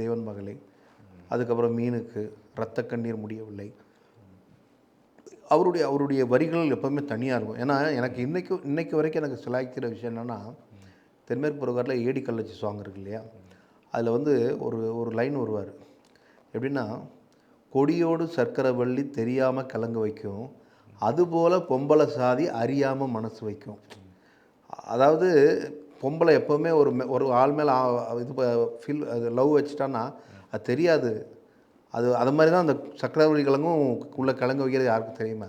C: அதுக்கப்புறம் மீனுக்கு, இரத்த கண்ணீர் முடியவில்லை, அவருடைய வரிகள் எப்போவுமே தனியாக இருக்கும். ஏன்னா எனக்கு இன்னைக்கு வரைக்கும் எனக்கு சிலாய்க்கிற விஷயம் என்னென்னா, தென்மேற்கு பருவக்காட்டில் ஏடி கள்ளச்சி சாங் இருக்கு இல்லையா, அதில் வந்து ஒரு லைன் வருவார். எப்படின்னா, கொடியோடு சர்க்கரை வள்ளி தெரியாமல் கலங்க வைக்கும், அதுபோல் பொம்பளை சாதி அறியாமல் மனசு வைக்கும். அதாவது பொம்பளை எப்போவுமே ஒரு ஆள் மேலே இது அது லவ் வச்சுட்டான்னா அது தெரியாது. அது மாதிரி தான் அந்த சக்கரவள்ளி கிழங்கும் உள்ள கிழங்கு வைக்கிறது யாருக்கும் தெரியுமா?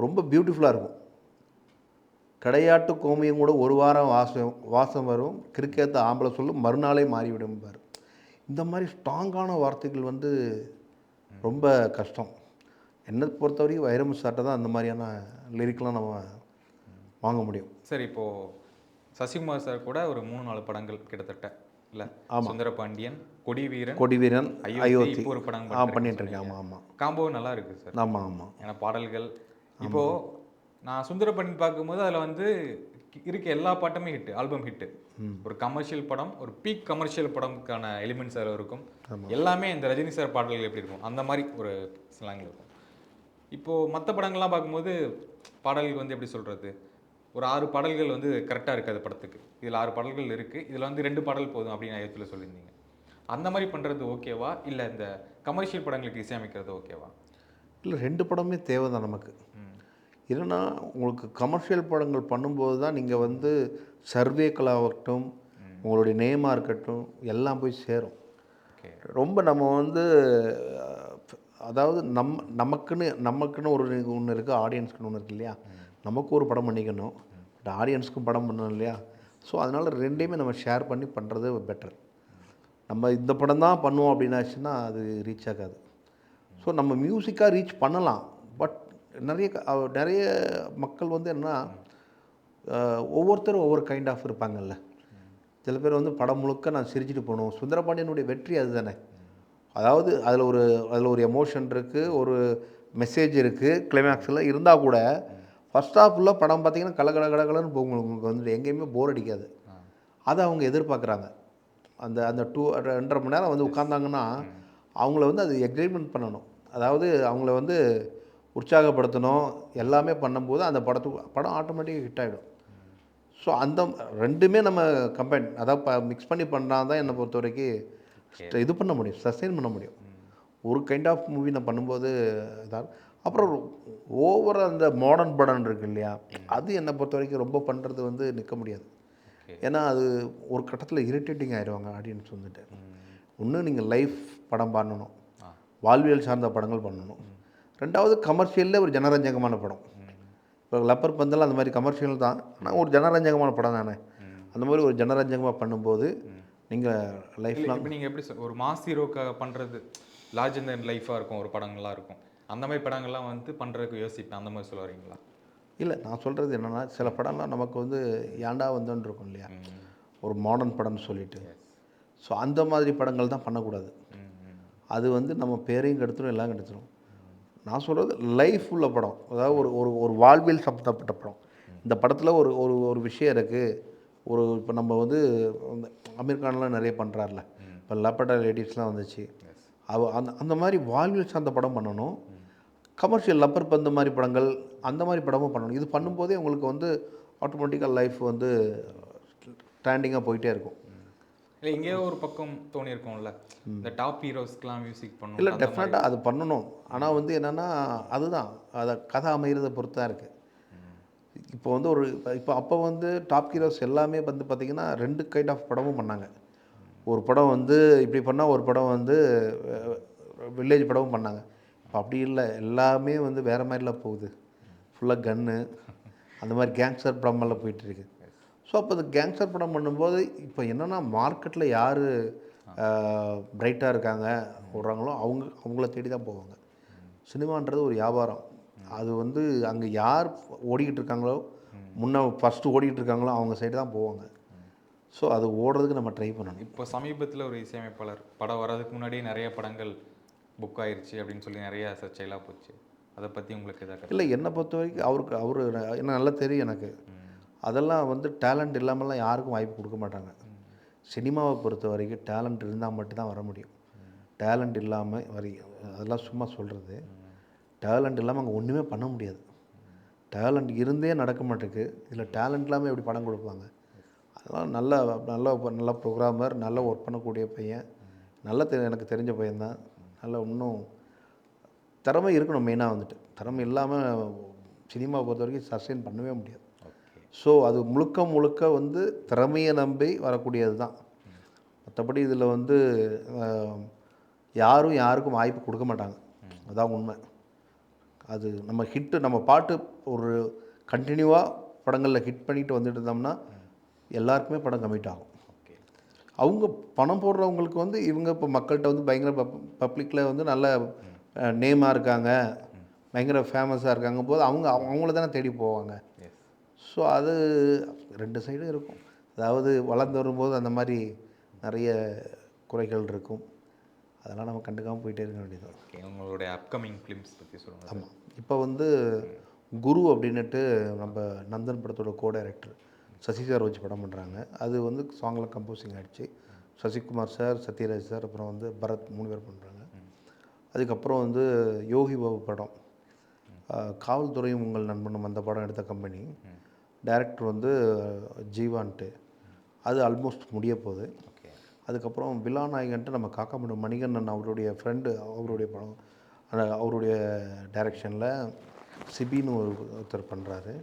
C: ரொம்ப பியூட்டிஃபுல்லாக இருக்கும். கடையாட்டு கோமியம் கூட ஒரு வாரம் வாசம் வரும், கிறுக்கேற்ற ஆம்பளை சொல்லும் மறுநாளே மாறிவிடும்பார். இந்த மாதிரி ஸ்ட்ராங்கான வார்த்தைகள் வந்து ரொம்ப கஷ்டம். என்னை பொறுத்தவரைக்கும் வைரமுத்து சார்ட்ட தான் அந்த மாதிரியான லிரிக்லாம் நம்ம வாங்க முடியும்.
D: சரி, இப்போது சசிகுமார் சார் கூட ஒரு 3-4 படங்கள் கிட்டத்தட்ட இல்லை, சுந்தரபாண்டியன், கொடி வீரன்,
A: கொடி வீரன், அயோத்தி
D: இப்போ ஒரு படம்
A: பண்ணிட்டு இருக்கேன். ஆமாம் ஆமாம்
D: காம்போ நல்லா இருக்கு சார்.
A: ஆமாம் ஆமாம்.
D: ஏன்னா பாடல்கள் இப்போ நான் சுந்தரபணி பார்க்கும்போது அதில் வந்து இருக்க எல்லா பாட்டுமே ஹிட், ஆல்பம் ஹிட்டு. ஒரு கமர்ஷியல் படம், ஒரு பீக் கமர்ஷியல் படம்க்கான எலிமெண்ட்ஸ் அதில் இருக்கும். எல்லாமே இந்த ரஜினி சார் பாடல்கள் எப்படி இருக்கும் அந்த மாதிரி ஒரு ஸ்லாங்கில் இருக்கும். இப்போது மற்ற படங்கள்லாம் பார்க்கும்போது பாடல்கள் வந்து எப்படி சொல்கிறது, ஒரு 6 பாடல்கள் வந்து கரெக்டாக இருக்காது படத்துக்கு. இதில் 6 பாடல்கள் இருக்குது, இதில் வந்து 2 பாடல் போதும் அப்படின்னு அயோத்தியில் சொல்லியிருந்தீங்க. அந்த மாதிரி பண்ணுறது ஓகேவா, இல்லை இந்த கமர்ஷியல் படங்களுக்கு இசையமைக்கிறது ஓகேவா?
A: இல்லை, 2 படமே தேவை தான் நமக்கு. இல்லைன்னா உங்களுக்கு கமர்ஷியல் படங்கள் பண்ணும்போது தான் நீங்கள் வந்து சர்வேக்களாகட்டும், உங்களுடைய நேமாக இருக்கட்டும், எல்லாம் போய் சேரும். ரொம்ப நம்ம வந்து அதாவது நமக்குன்னு ஒரு ஒன்று இருக்குது, ஆடியன்ஸ்க்குன்னு ஒன்று இருக்குது இல்லையா. நமக்கு ஒரு படம் பண்ணிக்கணும், பட் ஆடியன்ஸ்க்கும் படம் பண்ணணும் இல்லையா. ஸோ அதனால் 2டையுமே நம்ம ஷேர் பண்ணி பண்ணுறது பெட்டர். நம்ம இந்த படம் தான் பண்ணுவோம் அப்படின்னாச்சுன்னா அது ரீச் ஆகாது. ஸோ நம்ம மியூசிக்காக ரீச் பண்ணலாம், பட் நிறைய மக்கள் வந்து என்னன்னா ஒவ்வொருத்தரும் ஒவ்வொரு கைண்ட் ஆஃப் இருப்பாங்கல்ல. சில பேர் வந்து படம் முழுக்க நான் சிரிச்சிட்டு போகணும். சுந்தரபாண்டியனுடைய வெற்றி அது தானே. அதாவது அதில் ஒரு எமோஷன் இருக்குது, ஒரு மெசேஜ் இருக்குது, கிளைமேக்ஸில் இருந்தால் கூட ஃபஸ்ட் ஹாஃபில் படம் பார்த்திங்கன்னா கலகலன்னு போகும். உங்களுக்கு வந்து எங்கேயுமே போர் அடிக்காது. அதை அவங்க எதிர்பார்க்குறாங்க. அந்த 2.5 மணி நேரம் வந்து உட்காந்தாங்கன்னா அவங்கள வந்து அது எக்ஸைட்மெண்ட் பண்ணணும். அதாவது அவங்கள வந்து உற்சாகப்படுத்தணும். எல்லாமே பண்ணும்போது அந்த படம் ஆட்டோமேட்டிக்காக ஹிட் ஆகிடும். ஸோ அந்த 2மே நம்ம அதாவது மிக்ஸ் பண்ணி பண்ணால் தான் என்னை பொறுத்த வரைக்கும் இது பண்ண முடியும், சஸ்டெயின் பண்ண முடியும். ஒரு கைண்ட் ஆஃப் மூவி நான் பண்ணும்போது இதாக. அப்புறம் ஓவர அந்த மாடர்ன் படம் இருக்குது இல்லையா, அது என்னை பொறுத்த வரைக்கும் ரொம்ப பண்ணுறது வந்து நிற்க முடியாது. ஏன்னா அது ஒரு கட்டத்தில் இரிட்டேட்டிங் ஆயிடுவாங்க ஆடியன்ஸ் வந்துட்டு. ஒன்று நீங்கள் லைஃப் படம் பண்ணணும், வாழ்வியல் சார்ந்த படங்கள் பண்ணணும். 2வது கமர்ஷியலில் ஒரு ஜனரஞ்சகமான படம். இப்போ லப்பர் பந்தெல்லாம் அந்த மாதிரி கமர்ஷியல் தான், ஆனால் ஒரு ஜனரஞ்சகமான படம் தானே. அந்த மாதிரி ஒரு ஜனரஞ்சகமாக பண்ணும்போது நீங்கள் லைஃப்லாம்
D: இப்போ நீங்கள் எப்படி ஒரு மாஸ் ஹீரோக்காக பண்ணுறது லார்ஜ் அண்ட் லைஃபாக இருக்கும், ஒரு படங்கள்லாம் இருக்கும். அந்த மாதிரி படங்கள்லாம் வந்து பண்ணுறதுக்கு யோசிப்பேன், அந்த மாதிரி சொல்ல வரீங்களா?
A: இல்லை, நான் சொல்கிறது என்னென்னா, சில படம்லாம் நமக்கு வந்து ஏண்டா வந்தோன்னு இருக்கும் இல்லையா, ஒரு மாடர்ன் படம்னு சொல்லிட்டு. ஸோ அந்த மாதிரி படங்கள் தான் பண்ணக்கூடாது. அது வந்து நம்ம பேரையும் கெடுத்துடும், எல்லாம் கெடுத்துடும். நான் சொல்கிறது லைஃப் உள்ள படம், அதாவது ஒரு வாழ்வியல் சம்மந்தப்பட்ட படம். இந்த படத்தில் ஒரு விஷயம் இருக்குது. இப்போ நம்ம வந்து அமீர் கான்லாம் நிறைய பண்ணுறாருல, இப்போ லப்படா லேடிஸ்லாம் வந்துச்சு. அந்த மாதிரி வாழ்வியல் சார்ந்த படம் பண்ணணும். கமர்ஷியல் லப்பர் பந்து மாதிரி படங்கள், அந்த மாதிரி படமும் பண்ணணும். இது பண்ணும்போதே உங்களுக்கு வந்து ஆட்டோமேட்டிக்காக லைஃப் வந்து ஸ்டாண்டிங்காக போயிட்டே இருக்கும்.
D: இல்லை, எங்கேயோ ஒரு பக்கம் தோணியிருக்கோம்ல, இந்த டாப் ஹீரோஸ்க்கெலாம் மியூசிக் பண்ணணும்.
A: இல்லை, டெஃபினட்டாக அது பண்ணணும். ஆனால் வந்து என்னென்னா, அதுதான் அதை கதை அமைகிறத பொறுத்து தான் இருக்குது. இப்போ வந்து அப்போ வந்து டாப் ஹீரோஸ் எல்லாமே வந்து பார்த்திங்கன்னா 2 கைண்ட் ஆஃப் படமும் பண்ணாங்க. ஒரு படம் வந்து இப்படி பண்ணால், ஒரு படம் வந்து வில்லேஜ் படமும் பண்ணாங்க. இப்போ அப்படி இல்லை, எல்லாமே வந்து வேறு மாதிரிலாம் போகுது. ஃபுல்லாக கன்னு, அந்த மாதிரி கேங்ஸ்டர் படமெல்லாம் போயிட்டுருக்கு. ஸோ அப்போ அந்த கேங்ஸ்டர் படம் பண்ணும்போது இப்போ என்னென்னா, மார்க்கெட்டில் யார் பிரைட்டாக இருக்காங்க ஓடுறாங்களோ அவங்கள தேடி தான் போவாங்க. சினிமான்றது ஒரு வியாபாரம். அது வந்து அங்கே யார் ஓடிக்கிட்டு இருக்காங்களோ, ஃபஸ்ட்டு ஓடிக்கிட்டு இருக்காங்களோ அவங்க சைடு தான் போவாங்க. ஸோ அது ஓடுறதுக்கு நம்ம ட்ரை பண்ணணும்.
D: இப்போ சமீபத்தில் ஒரு இசையமைப்பாளர் படம் வர்றதுக்கு முன்னாடியே நிறைய படங்கள் புக் ஆயிடுச்சு அப்படின்னு சொல்லி நிறைய சர்ச்சைலாம் போச்சு. அதை பற்றி உங்களுக்கு எதாவது?
A: இல்லை, என்னை பொறுத்த வரைக்கும் அவர் என்ன நல்லா தெரியும் எனக்கு. அதெல்லாம் வந்து டேலண்ட் இல்லாமல்லாம் யாருக்கும் வாய்ப்பு கொடுக்க மாட்டாங்க. சினிமாவை பொறுத்த வரைக்கும் டேலண்ட் இருந்தால் மட்டும்தான் வர முடியும். டேலண்ட் இல்லாமல் அதெல்லாம் சும்மா சொல்கிறது. டேலண்ட் இல்லாமல் அங்கே ஒன்றுமே பண்ண முடியாது. டேலண்ட் இருந்தே நடக்க மாட்டேங்குது, இதில் டேலண்ட் இல்லாமல் எப்படி படம் கொடுப்பாங்க? அதெல்லாம் நல்ல ப்ரோக்ராமர், நல்ல ஒர்க் பண்ணக்கூடிய பையன், எனக்கு தெரிஞ்ச பையன்தான். இன்னும் திறமை இருக்கணும். மெயினாக வந்துட்டு திறமை இல்லாமல் சினிமாவை பொறுத்த வரைக்கும் சஸ்டெயின் பண்ணவே முடியாது. ஸோ அது முழுக்க வந்து திறமையை நம்பி வரக்கூடியது தான். மற்றபடி இதில் வந்து யாருக்கும் வாய்ப்பு கொடுக்க மாட்டாங்க. அதான் உண்மை. அது நம்ம பாட்டு ஒரு கண்டினியூவாக படங்களில் ஹிட் பண்ணிட்டு வந்துட்டு இருந்தோம்னா எல்லாருக்குமே படம் கமிட் ஆகும். அவங்க பணம் போடுறவங்களுக்கு வந்து இவங்க இப்போ மக்கள்கிட்ட வந்து பயங்கர பப்ளிக்கில் வந்து நல்ல நேமாக இருக்காங்க, பயங்கர ஃபேமஸாக இருக்காங்க போது அவங்கள தானே தேடி போவாங்க. ஸோ அது 2 சைடும் இருக்கும். அதாவது வளர்ந்து வரும்போது அந்த மாதிரி நிறைய
C: குறைகள் இருக்கும். அதெல்லாம் நம்ம கண்டுக்காமல் போயிட்டே இருக்க வேண்டியது.
D: ஓகே, உங்களுடைய அப்கமிங் ஃபிலிம்ஸ் பற்றி சொல்லுங்கள் சார்.
C: ஆமாம், இப்போ வந்து குரு அப்படின்னுட்டு நம்ம நந்தன் படத்தோட கோ டைரக்டர் சசி சார் வச்சு படம் பண்ணுறாங்க. அது வந்து சாங்லாம் கம்போசிங் ஆகிடுச்சு. சசிகுமார் சார், சத்யராஜ் சார், அப்புறம் வந்து பரத் 3 பேர் பண்ணுறாங்க. அதுக்கப்புறம் வந்து யோகி பாபு படம், காவல்துறையும் உங்கள் நண்பனும், அந்த படம் எடுத்த கம்பெனி டைரக்டர் வந்து ஜீவான்ட்டு, அது ஆல்மோஸ்ட் முடிய போகுது.
D: ஓகே.
C: அதுக்கப்புறம் விலாநாயகன்ட்டு நம்ம காக்காமடு மணிகண்ணன் அவருடைய ஃப்ரெண்டு, அவருடைய படம், அவருடைய டைரக்ஷனில் சிபின்னு ஒருத்தர் பண்ணுறாரு.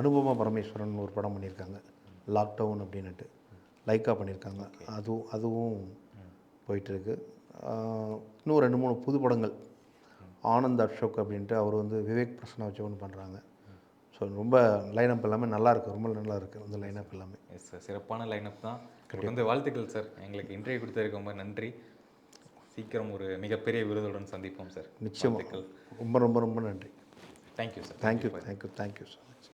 C: அனுபமா பரமேஸ்வரன் ஒரு படம் பண்ணியிருக்காங்க, லாக்டவுன் அப்படின்னுட்டு, லைக்கா பண்ணியிருக்காங்க. அதுவும் போயிட்டுருக்கு. இன்னும் 2-3 புது படங்கள், ஆனந்த் அசோக் அப்படின்ட்டு அவர் வந்து விவேக் பிரசன்னா வச்சு ஒன்று பண்ணுறாங்க. ஸோ ரொம்ப லைனப் எல்லாமே நல்லாயிருக்கு, ரொம்ப நல்லா இருக்குது அந்த லைனப் எல்லாமே.
D: எஸ் சார், சிறப்பான லைனப் தான். வந்து வாழ்த்துக்கள் சார், எங்களுக்கு இன்டர்வியூ கொடுத்ததுக்கு ரொம்ப நன்றி. சீக்கிரம் ஒரு மிகப்பெரிய விருதுடன் சந்திப்போம் சார்.
C: நிச்சயமாக. ரொம்ப ரொம்ப ரொம்ப நன்றி.
D: Thank you sir.
C: Thank you sir.